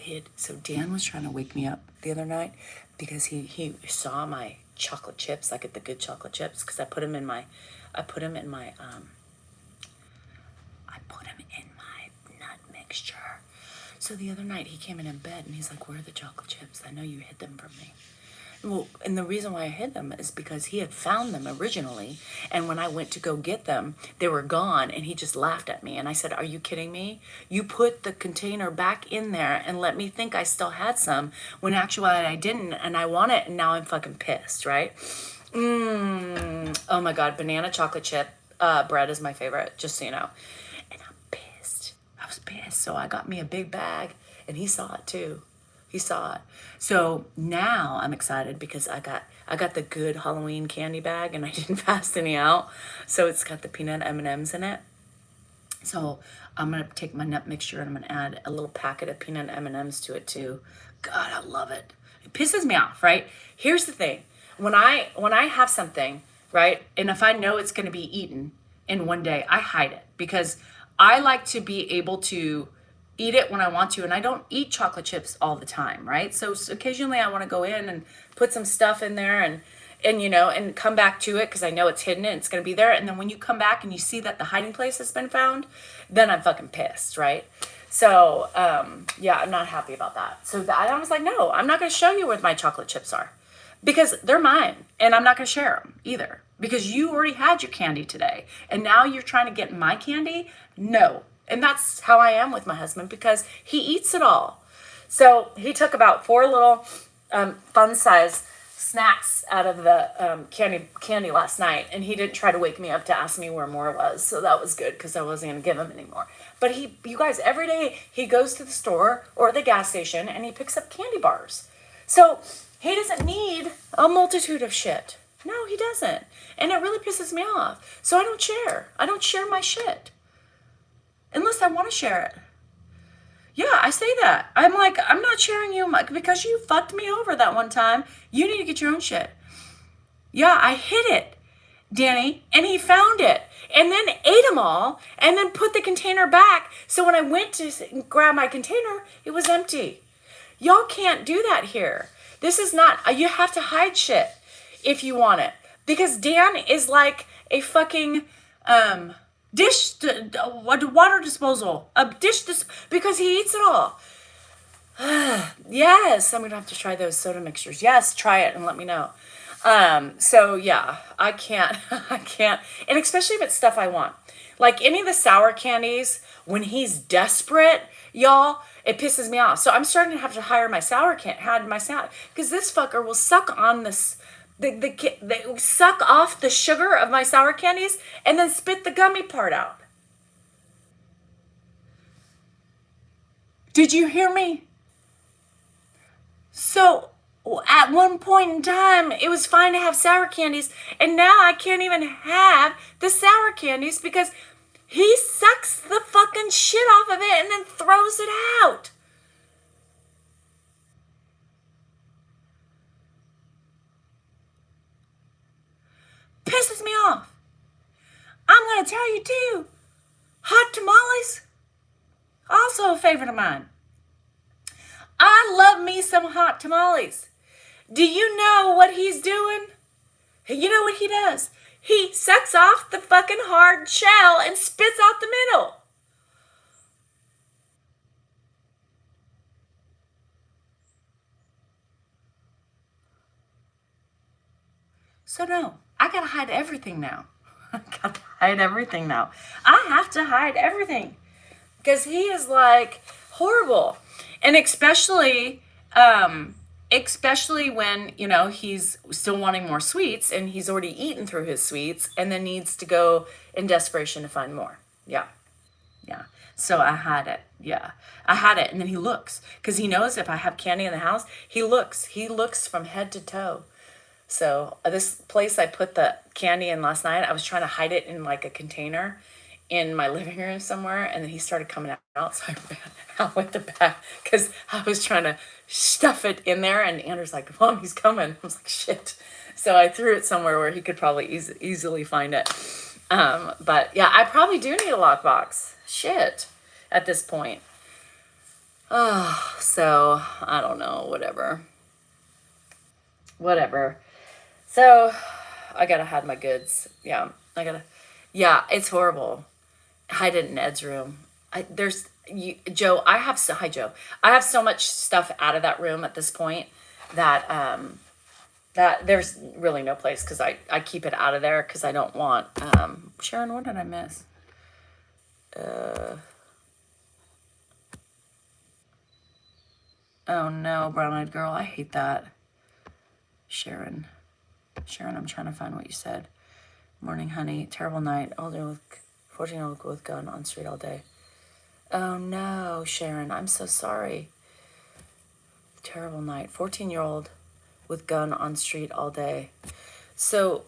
Speaker 2: you. So Dan was trying to wake me up the other night because he saw my chocolate chips. I get the good chocolate chips because I put them in my nut mixture. So the other night he came in bed and he's like, where are the chocolate chips? I know you hid them from me. Well, and the reason why I hid them is because he had found them originally. And when I went to go get them, they were gone. And he just laughed at me. And I said, are you kidding me? You put the container back in there and let me think I still had some when actually I didn't. And I want it. And now I'm fucking pissed, right? Oh my God. Banana chocolate chip bread is my favorite, just so you know. And I'm pissed. I was pissed. So I got me a big bag and he saw it too. He saw it. So now I'm excited because I got the good Halloween candy bag and I didn't fast any out. So it's got the peanut M&Ms in it. So I'm going to take my nut mixture and I'm going to add a little packet of peanut M&Ms to it too. God, I love it. It pisses me off, right? Here's the thing. When I have something, right, and if I know it's going to be eaten in one day, I hide it because I like to be able to eat it when I want to, and I don't eat chocolate chips all the time, right? So occasionally I want to go in and put some stuff in there and come back to it because I know it's hidden and it's going to be there. And then when you come back and you see that the hiding place has been found, then I'm fucking pissed, right? So, yeah, I'm not happy about that. So I was like, no, I'm not going to show you where my chocolate chips are. because they're mine and I'm not going to share them either because you already had your candy today and now you're trying to get my candy. No. And that's how I am with my husband because he eats it all. So he took about 4 little fun size snacks out of the candy last night, and he didn't try to wake me up to ask me where more was, so that was good because I wasn't going to give him any more. But you guys, every day he goes to the store or the gas station and he picks up candy bars. So he doesn't need a multitude of shit. No, he doesn't. And it really pisses me off. So I don't share. I don't share my shit. Unless I want to share it. Yeah, I say that. I'm like, I'm not sharing you because you fucked me over that one time. You need to get your own shit. Yeah, I hid it, Danny, and he found it and then ate them all and then put the container back. So when I went to grab my container, it was empty. Y'all can't do that here. This is not, you have to hide shit if you want it. Because Dan is like a fucking, water disposal, because he eats it all. Yes, I'm gonna have to try those soda mixtures. Yes, try it and let me know. So yeah, I can't, and especially if it's stuff I want. Like any of the sour candies, when he's desperate, y'all, it pisses me off. So I'm starting to have to hire my because this fucker will suck on this. They suck off the sugar of my sour candies and then spit the gummy part out. Did you hear me? So at one point in time, it was fine to have sour candies, and now I can't even have the sour candies because he sucks the fucking shit off of it and then throws it out. Pisses me off. I'm going to tell you too, hot tamales, also a favorite of mine. I love me some hot tamales. Do you know what he's doing? You know what he does? He sucks off the fucking hard shell and spits out the middle. So no, I gotta hide everything now. I have to hide everything because he is like horrible, and especially when he's still wanting more sweets and he's already eaten through his sweets and then needs to go in desperation to find more. Yeah. So I hide it. Yeah, I hide it, and then he looks because he knows if I have candy in the house, he looks from head to toe. So this place I put the candy in last night, I was trying to hide it in like a container in my living room somewhere, and then he started coming out, so I ran out with the bag because I was trying to stuff it in there, and Andrew's like, Mom, he's coming. I was like, shit. So I threw it somewhere where he could probably easily find it. But yeah, I probably do need a lockbox. Shit, at this point. Oh, so I don't know, whatever. So I gotta hide my goods. Yeah, it's horrible. Hide it in Ed's room. Joe, hi Joe. I have so much stuff out of that room at this point that that there's really no place because I keep it out of there because I don't want Sharon, what did I miss? Oh no, brown-eyed girl, I hate that. Sharon, I'm trying to find what you said. Morning, honey. Terrible night. Older with 14-year-old with gun on street all day. Oh no, Sharon. I'm so sorry. Terrible night. 14-year-old with gun on street all day. So,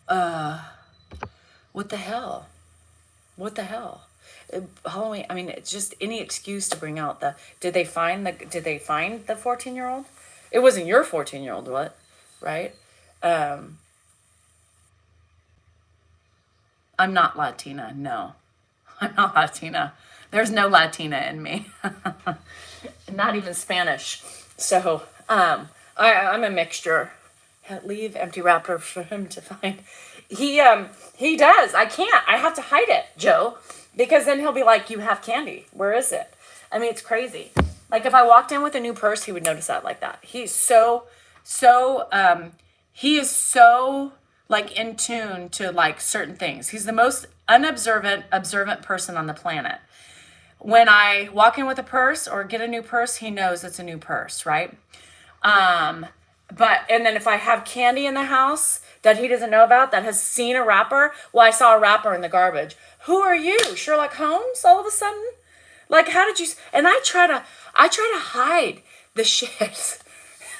Speaker 2: what the hell? Halloween. I mean, it's just any excuse to bring out the. Did they find the 14-year-old? It wasn't your 14-year-old, what? Right? I'm not Latina. No, I'm not Latina. There's no Latina in me. Not even Spanish. So, I'm a mixture. Leave empty wrapper for him to find. He does. I can't. I have to hide it, Joe, because then he'll be like, "You have candy. Where is it?" I mean, it's crazy. Like if I walked in with a new purse, he would notice that like that. He's so he is so like in tune to like certain things. He's the most observant person on the planet. When I walk in with a purse or get a new purse, he knows it's a new purse, right? Um, and then if I have candy in the house that he doesn't know about, that has seen a wrapper, well, I saw a wrapper in the garbage. Who are you, Sherlock Holmes? All of a sudden, like, how did you? And I try to hide the shit.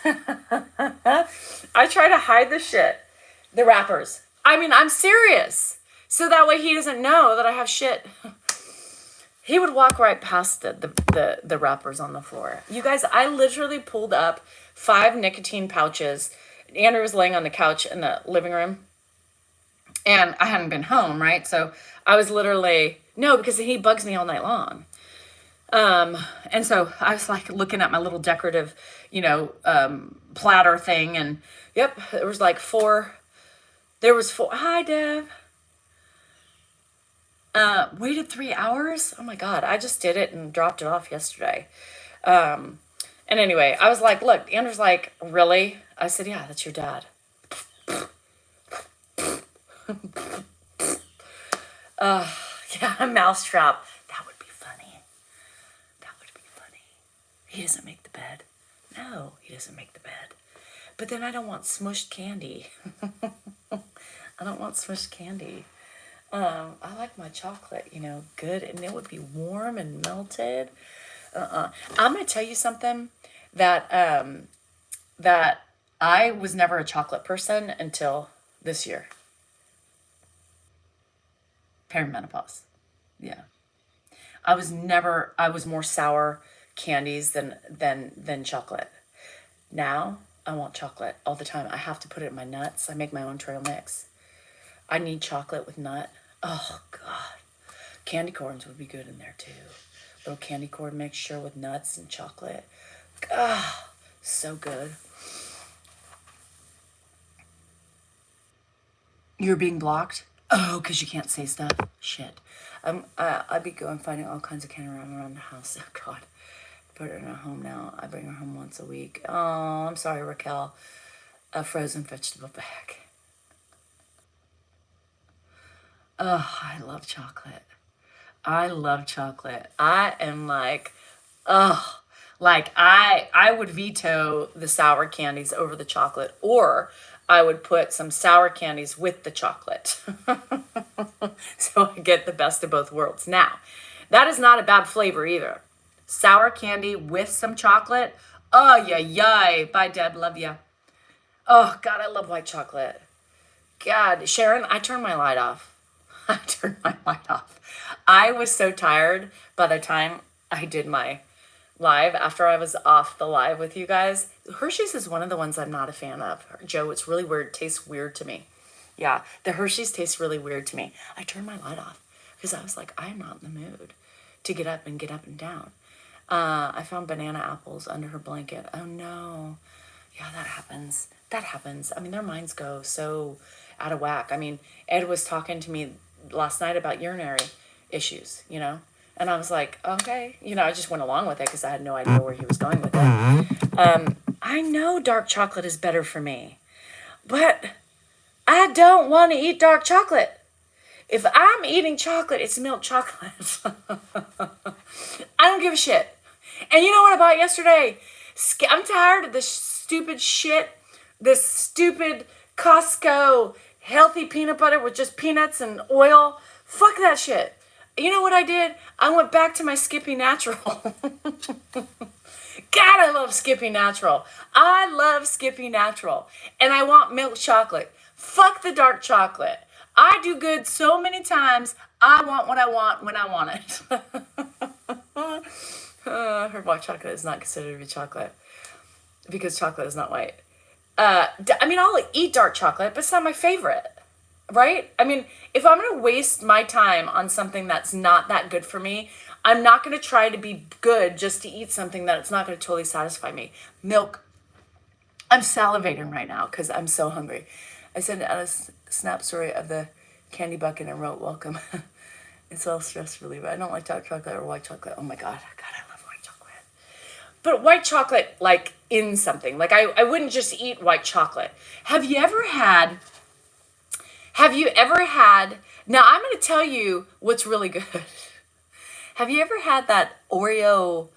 Speaker 2: I try to hide the shit, the wrappers. I mean, I'm serious. So that way he doesn't know that I have shit. He would walk right past the wrappers on the floor. You guys, I literally pulled up 5 nicotine pouches. Andrew was laying on the couch in the living room, and I hadn't been home, right? So I was literally, no, because he bugs me all night long. And so I was like looking at my little decorative, platter thing, and yep, there was like 4. There was 4. Hi, Dev. Waited 3 hours. Oh my God. I just did it and dropped it off yesterday. And anyway, I was like, look, Andrew's like, really? I said, yeah, that's your dad. Yeah, a mousetrap. That would be funny. That would be funny. He doesn't make the bed. No, he doesn't make the bed. But then I don't want smushed candy. I don't want smushed candy. I like my chocolate, good, and it would be warm and melted. I'm gonna tell you something that that I was never a chocolate person until this year. Perimenopause. Yeah. I was more sour candies than chocolate. Now I want chocolate all the time. I have to put it in my nuts. I make my own trail mix. I need chocolate with nut. Oh God. Candy corns would be good in there too. Little candy corn mixture with nuts and chocolate. Ah, so good. You're being blocked? Oh, because you can't say stuff? Shit. I'd be going finding all kinds of candy around the house. Oh God. Put her in her home now. I bring her home once a week. Oh, I'm sorry, Raquel. A frozen vegetable bag. Oh, I love chocolate. I love chocolate. I am like, oh, like I would veto the sour candies over the chocolate, or I would put some sour candies with the chocolate. So I get the best of both worlds. Now, that is not a bad flavor either. Sour candy with some chocolate. Oh, yeah. Bye, Deb. Love ya. Oh, God, I love white chocolate. God, Sharon, I turned my light off. I turned my light off. I was so tired by the time I did my live, after I was off the live with you guys. Hershey's is one of the ones I'm not a fan of. Joe, it's really weird. It tastes weird to me. Yeah, the Hershey's tastes really weird to me. I turned my light off because I was like, I'm not in the mood to get up and down. I found banana apples under her blanket. Oh no. Yeah, that happens. That happens. I mean, their minds go so out of whack. I mean, Ed was talking to me last night about urinary issues, and I was like, okay, I just went along with it because I had no idea where he was going with it. I know dark chocolate is better for me, but I don't want to eat dark chocolate. If I'm eating chocolate, it's milk chocolate. I don't give a shit. And you know what I bought yesterday? I'm tired of this stupid shit, this stupid Costco healthy peanut butter with just peanuts and oil. Fuck that shit. You know what I did? I went back to my Skippy Natural. God, I love Skippy Natural. I love Skippy Natural. And I want milk chocolate. Fuck the dark chocolate. I do good so many times. I want what I want when I want it. Her white chocolate is not considered to be chocolate because chocolate is not white. I mean, I'll eat dark chocolate, but it's not my favorite, right? I mean, if I'm going to waste my time on something that's not that good for me, I'm not going to try to be good just to eat something that it's not going to totally satisfy me. Milk. I'm salivating right now because I'm so hungry. I sent out a snap story of the candy bucket and wrote, welcome. It's all stress reliever. I don't like dark chocolate or white chocolate. Oh my God. God, I love white chocolate. but white chocolate, like in something. Like I wouldn't just eat white chocolate. Have you ever had, now I'm going to tell you what's really good. Have you ever had that Oreo,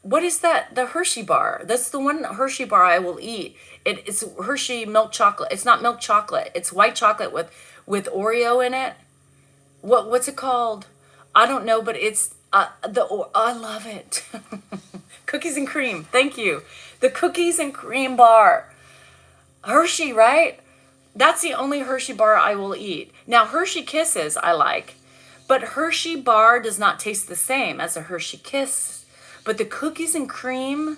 Speaker 2: what is that? The Hershey bar. That's the one Hershey bar I will eat. It's Hershey milk chocolate. It's not milk chocolate. It's white chocolate with Oreo in it. What's it called? I don't know, but it's I love it. Cookies and cream. Thank you. The cookies and cream bar. Hershey, right? That's the only Hershey bar I will eat. Now, Hershey Kisses I like, but Hershey bar does not taste the same as a Hershey Kiss. But the cookies and cream,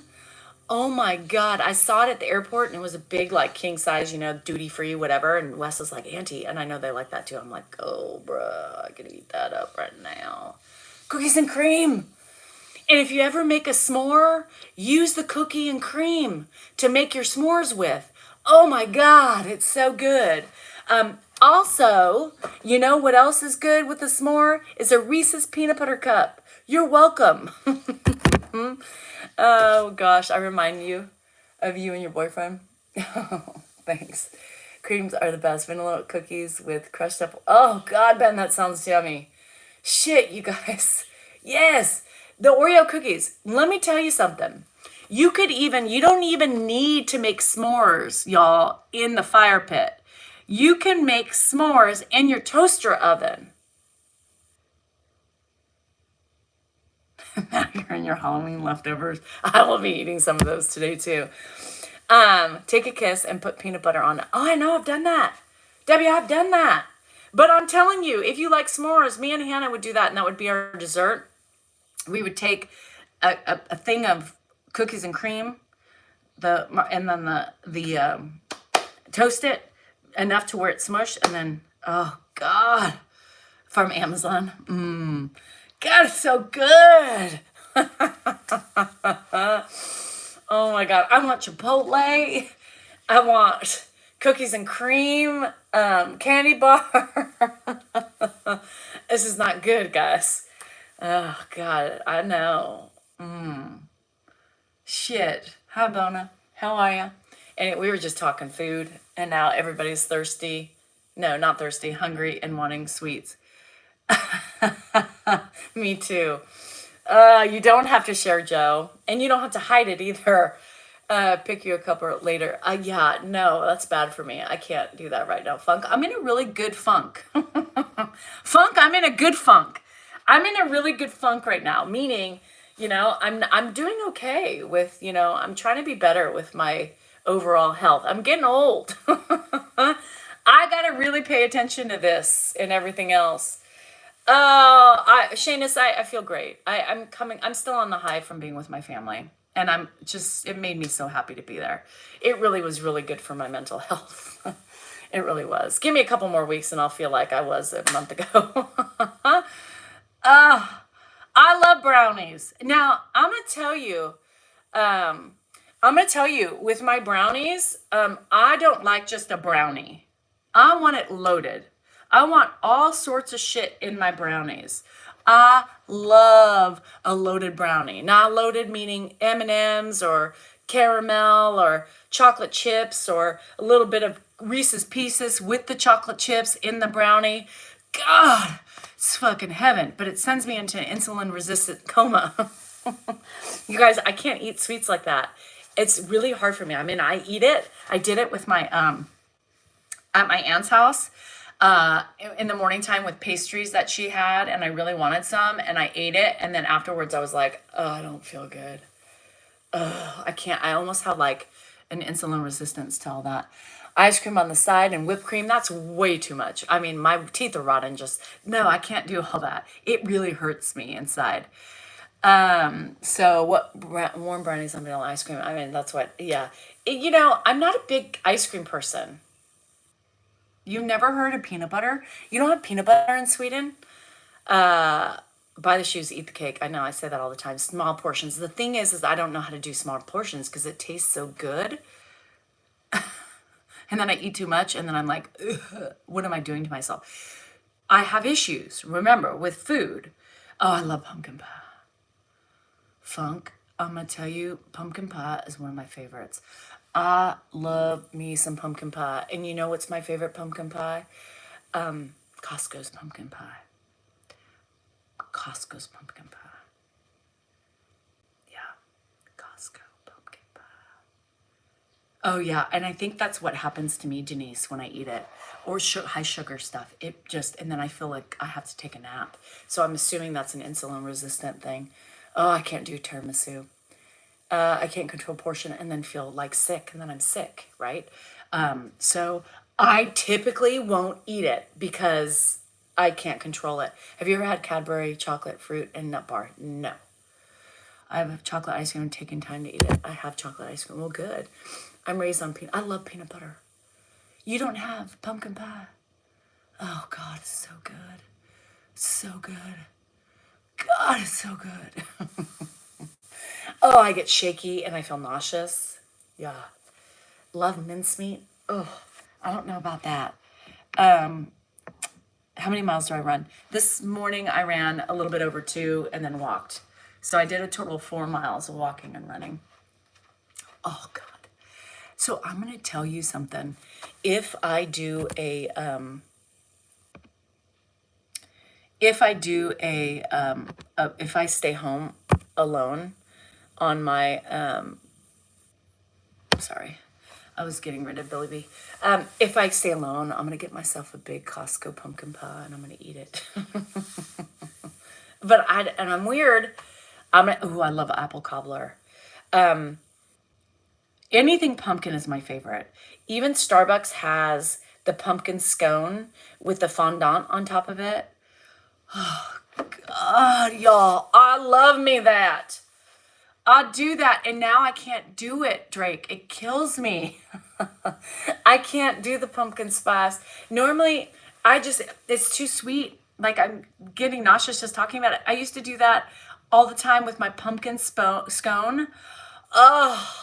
Speaker 2: oh my God. I saw it at the airport and it was a big, like, king size, duty free, whatever. And Wes was like, Auntie, and I know they like that too. I'm like, oh, bruh, I could eat that up right now. Cookies and cream. And if you ever make a s'more, use the cookie and cream to make your s'mores with. Oh my God, it's so good. Also, you know what else is good with a s'more? Is a Reese's peanut butter cup. You're welcome. Oh gosh, I remind you of you and your boyfriend. Oh, thanks. Creams are the best. Vanilla cookies with crushed up. Oh God, Ben, that sounds yummy. Shit, you guys. Yes, the Oreo cookies. Let me tell you something. You don't even need to make s'mores, y'all, in the fire pit. You can make s'mores in your toaster oven. Now you're in your Halloween leftovers. I will be eating some of those today too. Take a kiss and put peanut butter on it. Oh, I know, I've done that. Debbie, I've done that. But I'm telling you, if you like s'mores, me and Hannah would do that, and that would be our dessert. We would take a thing of cookies and cream, and then the toast it enough to where it's smushed, and then, oh God, from Amazon. God, it's so good. Oh my God, I want Chipotle. I want cookies and cream, candy bar. This is not good, guys. Oh God, I know. Shit. Hi, Bona. How are you? And we were just talking food, and now everybody's thirsty. No, not thirsty, hungry and wanting sweets. Me too. You don't have to share, Joe, and you don't have to hide it either. Pick you a couple later. Yeah, no, that's bad for me. I can't do that right now. Funk, I'm in a really good funk. Funk, I'm in a good funk. I'm in a really good funk right now, meaning, I'm doing okay with, I'm trying to be better with my overall health. I'm getting old. I got to really pay attention to this and everything else. Shanice, I feel great. I'm still on the high from being with my family. And it made me so happy to be there. It really was really good for my mental health. It really was. Give me a couple more weeks and I'll feel like I was a month ago. I love brownies. Now, I'm going to tell you, with my brownies, I don't like just a brownie. I want it loaded. I want all sorts of shit in my brownies. I love a loaded brownie. Not loaded meaning M&Ms or caramel or chocolate chips or a little bit of Reese's Pieces with the chocolate chips in the brownie. God, it's fucking heaven. But it sends me into an insulin-resistant coma. You guys, I can't eat sweets like that. It's really hard for me. I mean, I eat it. I did it with my at my aunt's house. In the morning time with pastries that she had, and I really wanted some, and I ate it, and then afterwards I was like, oh, I don't feel good. I can't. I almost have like an insulin resistance to all that. Ice cream on the side and whipped cream, that's way too much. I mean, my teeth are rotten. No, I can't do all that. It really hurts me inside. So warm brownies on vanilla ice cream. I mean, that's what, yeah. I'm not a big ice cream person. You've never heard of peanut butter? You don't have peanut butter in Sweden? Buy the shoes, eat the cake. I know, I say that all the time. Small portions. The thing is I don't know how to do small portions because it tastes so good. And then I eat too much, and then I'm like, ugh, what am I doing to myself? I have issues, remember, with food. Oh, I love pumpkin pie. Funk. I'm gonna tell you, pumpkin pie is one of my favorites. I love me some pumpkin pie. And you know what's my favorite pumpkin pie? Costco's pumpkin pie. Costco's pumpkin pie. Yeah, Costco pumpkin pie. Oh yeah, and I think that's what happens to me, Denise, when I eat it, or high sugar stuff. It just, and then I feel like I have to take a nap. So I'm assuming that's an insulin resistant thing. Oh, I can't do tiramisu. I can't control portion and then feel like sick, and then I'm sick, right? So I typically won't eat it because I can't control it. Have you ever had Cadbury chocolate fruit and nut bar? No. I have chocolate ice cream, taking time to eat it. I have chocolate ice cream. Well, good. I'm raised on peanut. I love peanut butter. You don't have pumpkin pie. Oh God, it's so good. So good. God, it's so good. Oh, I get shaky and I feel nauseous. Yeah. Love mincemeat. Oh, I don't know about that. How many miles do I run? This morning I ran a little bit over 2 and then walked. So I did a total of 4 miles of walking and running. Oh God. So I'm going to tell you something. If I do if I stay home alone on my, sorry, I was getting rid of Billy B. If I stay alone, I'm going to get myself a big Costco pumpkin pie and I'm going to eat it. And I'm weird. I love apple cobbler. Anything pumpkin is my favorite. Even Starbucks has the pumpkin scone with the fondant on top of it. Oh, God, y'all. I love me that. I do that, and now I can't do it, Drake. It kills me. I can't do the pumpkin spice. Normally, it's too sweet. Like, I'm getting nauseous just talking about it. I used to do that all the time with my pumpkin scone. Oh,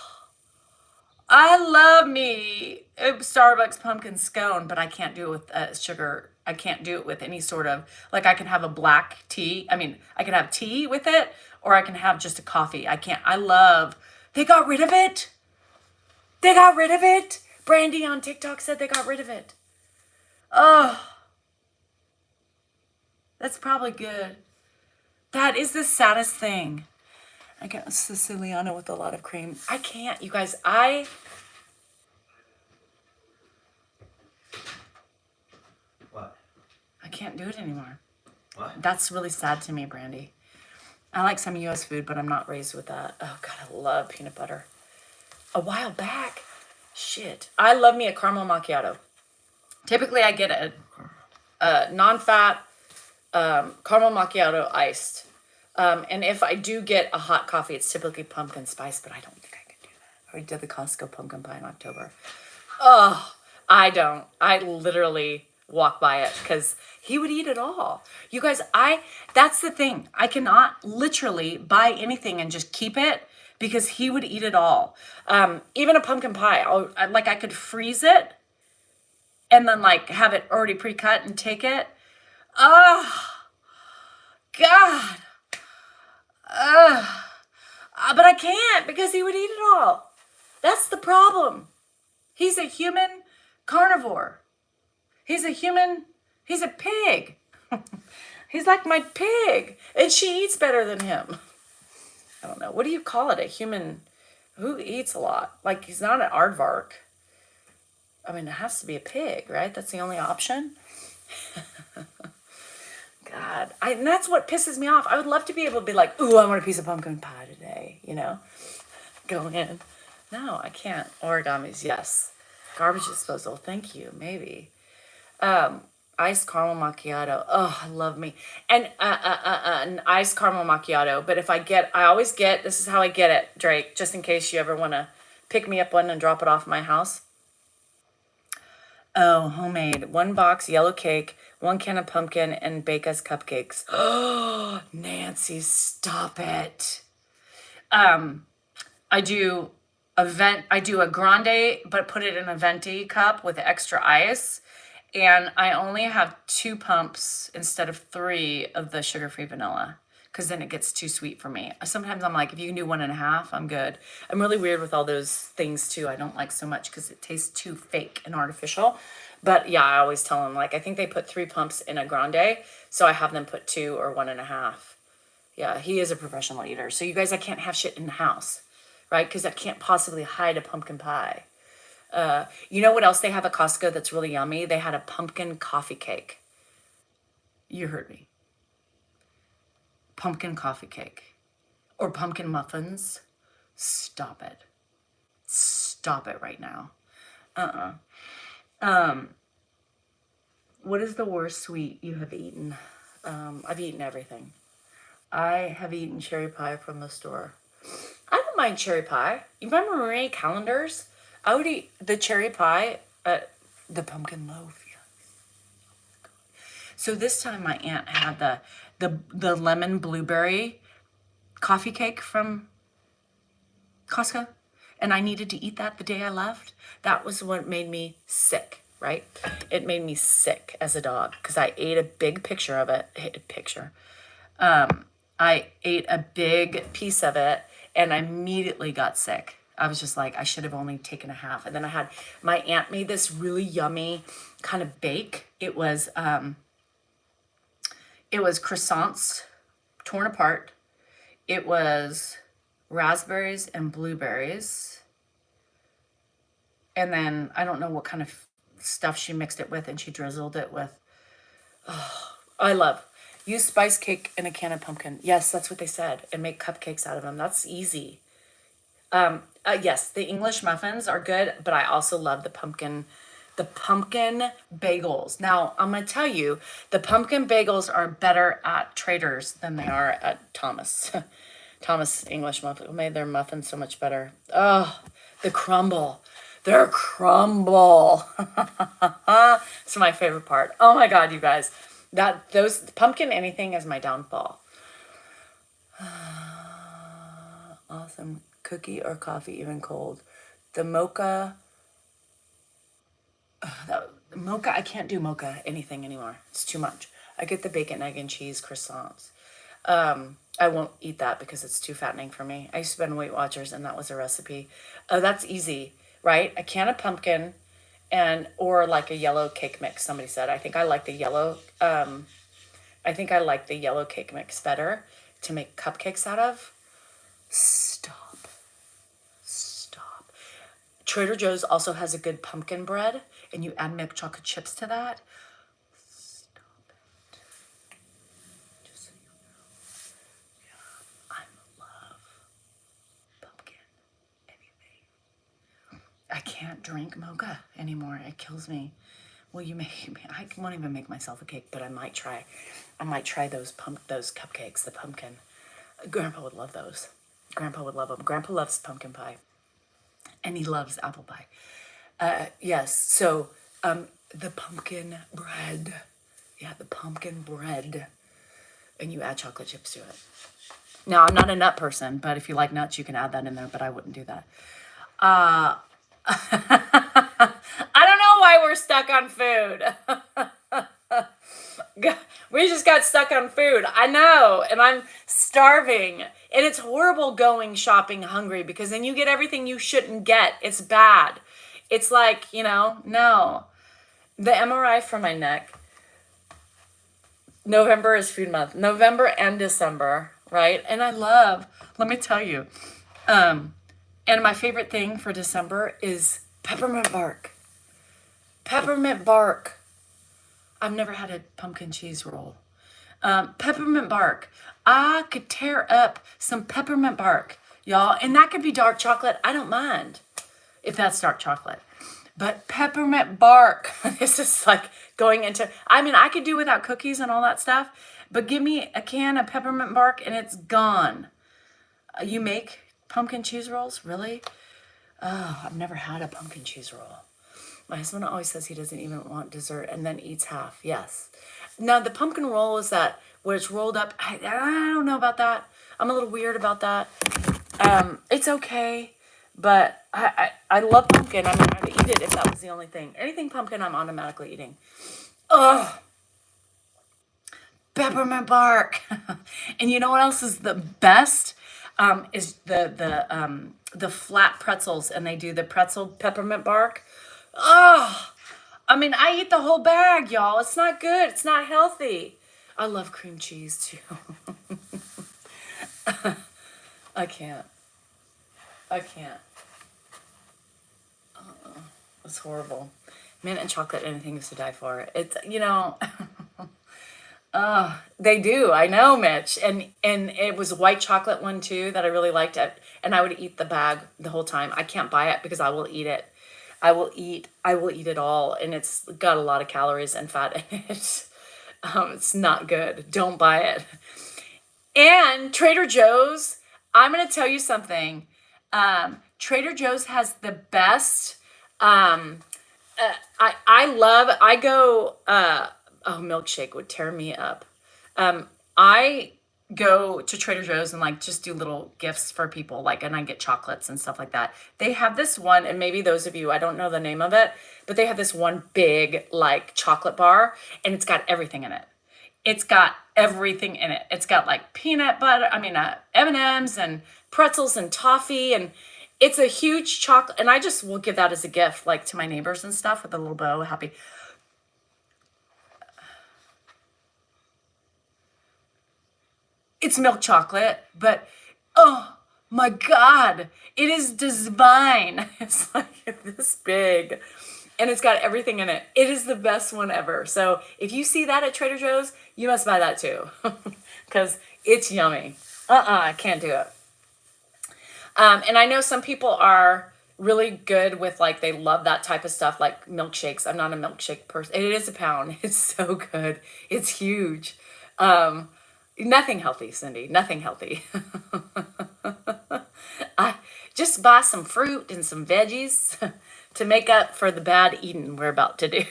Speaker 2: I love me a Starbucks pumpkin scone, but I can't do it with sugar. I can't do it with any sort of, like, I can have a black tea. I mean, I can have tea with it, or I can have just a coffee. They got rid of it. They got rid of it. Brandy on TikTok said they got rid of it. Oh, that's probably good. That is the saddest thing. I get a Siciliano with a lot of cream. I can't, you guys.
Speaker 3: What?
Speaker 2: I can't do it anymore.
Speaker 3: What?
Speaker 2: That's really sad to me, Brandy. I like some U.S. food, but I'm not raised with that. Oh, God, I love peanut butter. A while back, shit. I love me a caramel macchiato. Typically, I get a non-fat caramel macchiato iced. And if I do get a hot coffee, it's typically pumpkin spice, but I don't think I can do that. I already did the Costco pumpkin pie in October. Oh, I don't. I literally walk by it because he would eat it all. You guys, that's the thing. I cannot literally buy anything and just keep it because he would eat it all. Even a pumpkin pie, I could freeze it and then like have it already pre-cut and take it. Oh, God. But I can't because he would eat it all. That's the problem. He's a human carnivore. He's a pig. He's like my pig. And she eats better than him. I don't know. What do you call it? A human who eats a lot? Like, he's not an aardvark. I mean, it has to be a pig, right? That's the only option. God. And that's what pisses me off. I would love to be able to be like, ooh, I want a piece of pumpkin pie today, Go in. No, I can't. Origamis, yes. Garbage disposal, thank you, maybe. Iced caramel macchiato. Oh, I love me. And an iced caramel macchiato. But I always get, this is how I get it, Drake, just in case you ever want to pick me up one and drop it off at my house. Oh, homemade. 1 box yellow cake, 1 can of pumpkin, and bake us cupcakes. Oh, Nancy, stop it. I do a grande, but put it in a venti cup with extra ice. And I only have 2 pumps instead of 3 of the sugar-free vanilla. because then it gets too sweet for me. Sometimes I'm like, if you can do 1.5, I'm good. I'm really weird with all those things too. I don't like so much because it tastes too fake and artificial. But yeah, I always tell them, like, I think they put 3 pumps in a grande, so I have them put 2 or 1.5. Yeah, he is a professional eater. So you guys, I can't have shit in the house, right? Because I can't possibly hide a pumpkin pie. You know what else they have at Costco that's really yummy? They had a pumpkin coffee cake. You heard me. Pumpkin coffee cake. Or pumpkin muffins. Stop it. Stop it right now. What is the worst sweet you have eaten? I've eaten everything. I have eaten cherry pie from the store. I don't mind cherry pie. You remember Marie Callender's? I would eat the cherry pie, the pumpkin loaf. So this time my aunt had the lemon blueberry coffee cake from Costco, and I needed to eat that the day I left. That was what made me sick, right? It made me sick as a dog because I ate a big picture of it. I ate a big piece of it and I immediately got sick. I was just like, I should have only taken a half. And then I had, my aunt made this really yummy kind of bake. It was croissants torn apart. It was raspberries and blueberries. And then I don't know what kind of stuff she mixed it with, and she drizzled it with, I love. Use spice cake in a can of pumpkin. Yes, that's what they said. And make cupcakes out of them. That's easy. Yes, the English muffins are good, but I also love the pumpkin bagels. Now, I'm going to tell you, the pumpkin bagels are better at Trader's than they are at Thomas. Thomas English muffins made their muffins so much better. Oh, the crumble. Their crumble. It's my favorite part. Oh my God, you guys. Those pumpkin anything is my downfall. Awesome. Cookie or coffee, even cold. The mocha. Mocha, I can't do mocha anything anymore. It's too much. I get the bacon, egg, and cheese croissants. I won't eat that because it's too fattening for me. I used to be on Weight Watchers, and that was a recipe. Oh, that's easy, right? A can of pumpkin, or like a yellow cake mix. Somebody said. I think I like the yellow. I think I like the yellow cake mix better to make cupcakes out of. Stop. Trader Joe's also has a good pumpkin bread, and you add milk chocolate chips to that. Stop it. Just so you know. Yeah, I love pumpkin. Anything. I can't drink mocha anymore. It kills me. Well, I won't even make myself a cake, but I might try. I might try those cupcakes, the pumpkin. Grandpa would love those. Grandpa would love them. Grandpa loves pumpkin pie. And he loves apple pie. Yes, so the pumpkin bread. Yeah, the pumpkin bread. And you add chocolate chips to it. Now, I'm not a nut person, but if you like nuts, you can add that in there, but I wouldn't do that. I don't know why we're stuck on food. We just got stuck on food. I know, and I'm starving. And it's horrible going shopping hungry because then you get everything you shouldn't get. It's bad. It's like, no. The MRI for my neck. November is food month. November and December, right? And let me tell you, and my favorite thing for December is peppermint bark. Peppermint bark. I've never had a pumpkin cheese roll. Peppermint bark. I could tear up some peppermint bark, y'all. And that could be dark chocolate. I don't mind if that's dark chocolate. But peppermint bark. This is like going into, I could do without cookies and all that stuff. But give me a can of peppermint bark and it's gone. You make pumpkin cheese rolls? Really? Oh, I've never had a pumpkin cheese roll. My husband always says he doesn't even want dessert and then eats half. Yes. Now, the pumpkin roll is that where it's rolled up. I don't know about that. I'm a little weird about that. It's okay, but I love pumpkin. I would eat it if that was the only thing. Anything pumpkin, I'm automatically eating. Ugh. peppermint bark. And you know what else is the best? Is the flat pretzels, and they do the pretzel peppermint bark. Oh, I mean, I eat the whole bag, y'all. It's not good. It's not healthy. I love cream cheese too. I can't. I can't. It's horrible. Mint and chocolate, anything is to die for. It's, they do. I know, Mitch. And it was a white chocolate one too that I really liked it. And I would eat the bag the whole time. I can't buy it because I will eat it. I will eat it all. And it's got a lot of calories and fat in it. It's not good. Don't buy it. And Trader Joe's, I'm going to tell you something. Trader Joe's has the best, milkshake would tear me up. I go to Trader Joe's and like just do little gifts for people, like, and I get chocolates and stuff like that. They have this one, and maybe those of you, I don't know the name of it, but they have this one big like chocolate bar, and it's got everything in it. It's got everything in it. It's got like peanut butter, M&Ms and pretzels and toffee, and it's a huge chocolate. And I just will give that as a gift, like to my neighbors and stuff with a little bow, happy. It's milk chocolate, but oh my God, it is divine. It's like this big, and it's got everything in it. It is the best one ever. So if you see that at Trader Joe's, you must buy that too, because it's yummy. I can't do it. And I know some people are really good with, like, they love that type of stuff, like milkshakes. I'm not a milkshake person. It is a pound. It's so good. It's huge. Nothing healthy, Cindy. Nothing healthy. I just buy some fruit and some veggies to make up for the bad eating we're about to do.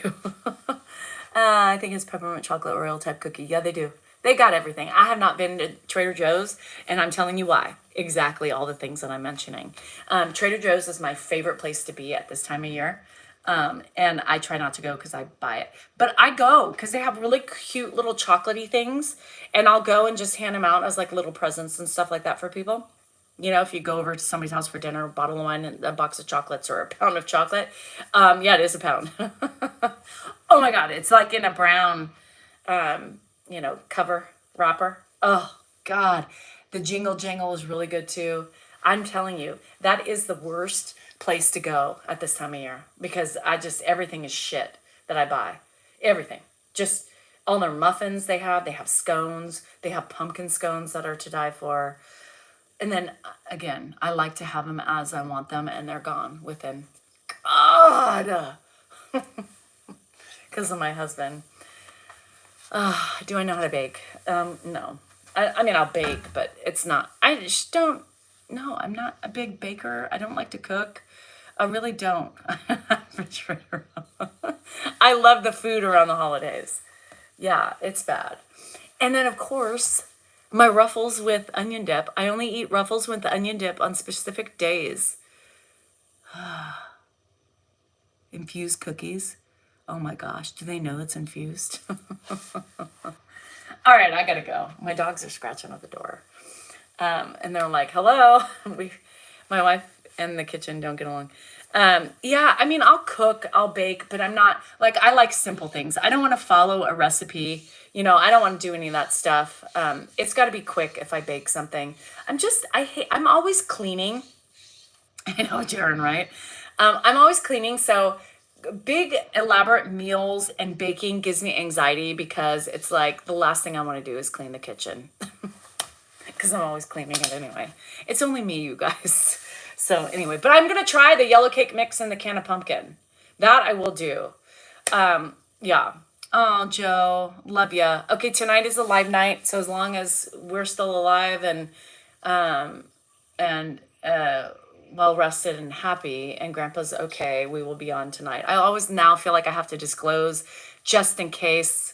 Speaker 2: I think it's peppermint chocolate Oreo type cookie. Yeah, they do. They got everything. I have not been to Trader Joe's, and I'm telling you why. Exactly all the things that I'm mentioning. Trader Joe's is my favorite place to be at this time of year. And I try not to go because I buy it. But I go because they have really cute little chocolatey things. And I'll go and just hand them out as like little presents and stuff like that for people. You know, if you go over to somebody's house for dinner, a bottle of wine, and a box of chocolates, or a pound of chocolate. Yeah, it is a pound. Oh my God, it's like in a brown, cover wrapper. Oh God, the Jingle Jangle is really good too. I'm telling you, that is the worst place to go at this time of year, because everything is shit that I buy. Everything. Just all their muffins they have scones, they have pumpkin scones that are to die for. And then again, I like to have them as I want them, and they're gone within, God, because of my husband. Do I know how to bake? No. I'll bake, but it's not, I just don't, no, I'm not a big baker. I don't like to cook. I really don't. I love the food around the holidays. Yeah, it's bad. And then, of course, my Ruffles with onion dip. I only eat Ruffles with onion dip on specific days. Infused cookies. Oh my gosh, do they know it's infused? All right, I gotta go. My dogs are scratching at the door. And they're like, hello. My wife and the kitchen don't get along. I'll cook, I'll bake, but I'm not, like, I like simple things. I don't want to follow a recipe. I don't want to do any of that stuff. It's got to be quick if I bake something. I'm always cleaning. I know, Jaren, right? I'm always cleaning, so big elaborate meals and baking gives me anxiety, because it's like the last thing I want to do is clean the kitchen. Because I'm always cleaning it anyway. It's only me, you guys. So anyway, but I'm going to try the yellow cake mix and the can of pumpkin. That I will do. Yeah. Oh, Joe, love ya. Okay, tonight is a live night, so as long as we're still alive and well rested and happy, and Grandpa's okay, we will be on tonight. I always now feel like I have to disclose just in case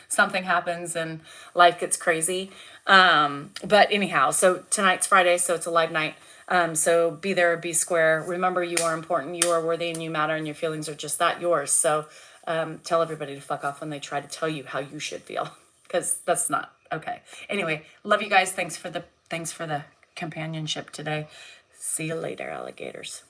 Speaker 2: something happens and life gets crazy. But anyhow, so tonight's Friday, so it's a live night. So be there, be square. Remember, you are important, you are worthy, and you matter, and your feelings are just that, yours. So tell everybody to fuck off when they try to tell you how you should feel. because that's not okay. Anyway, love you guys. Thanks for the companionship today. See you later, alligators.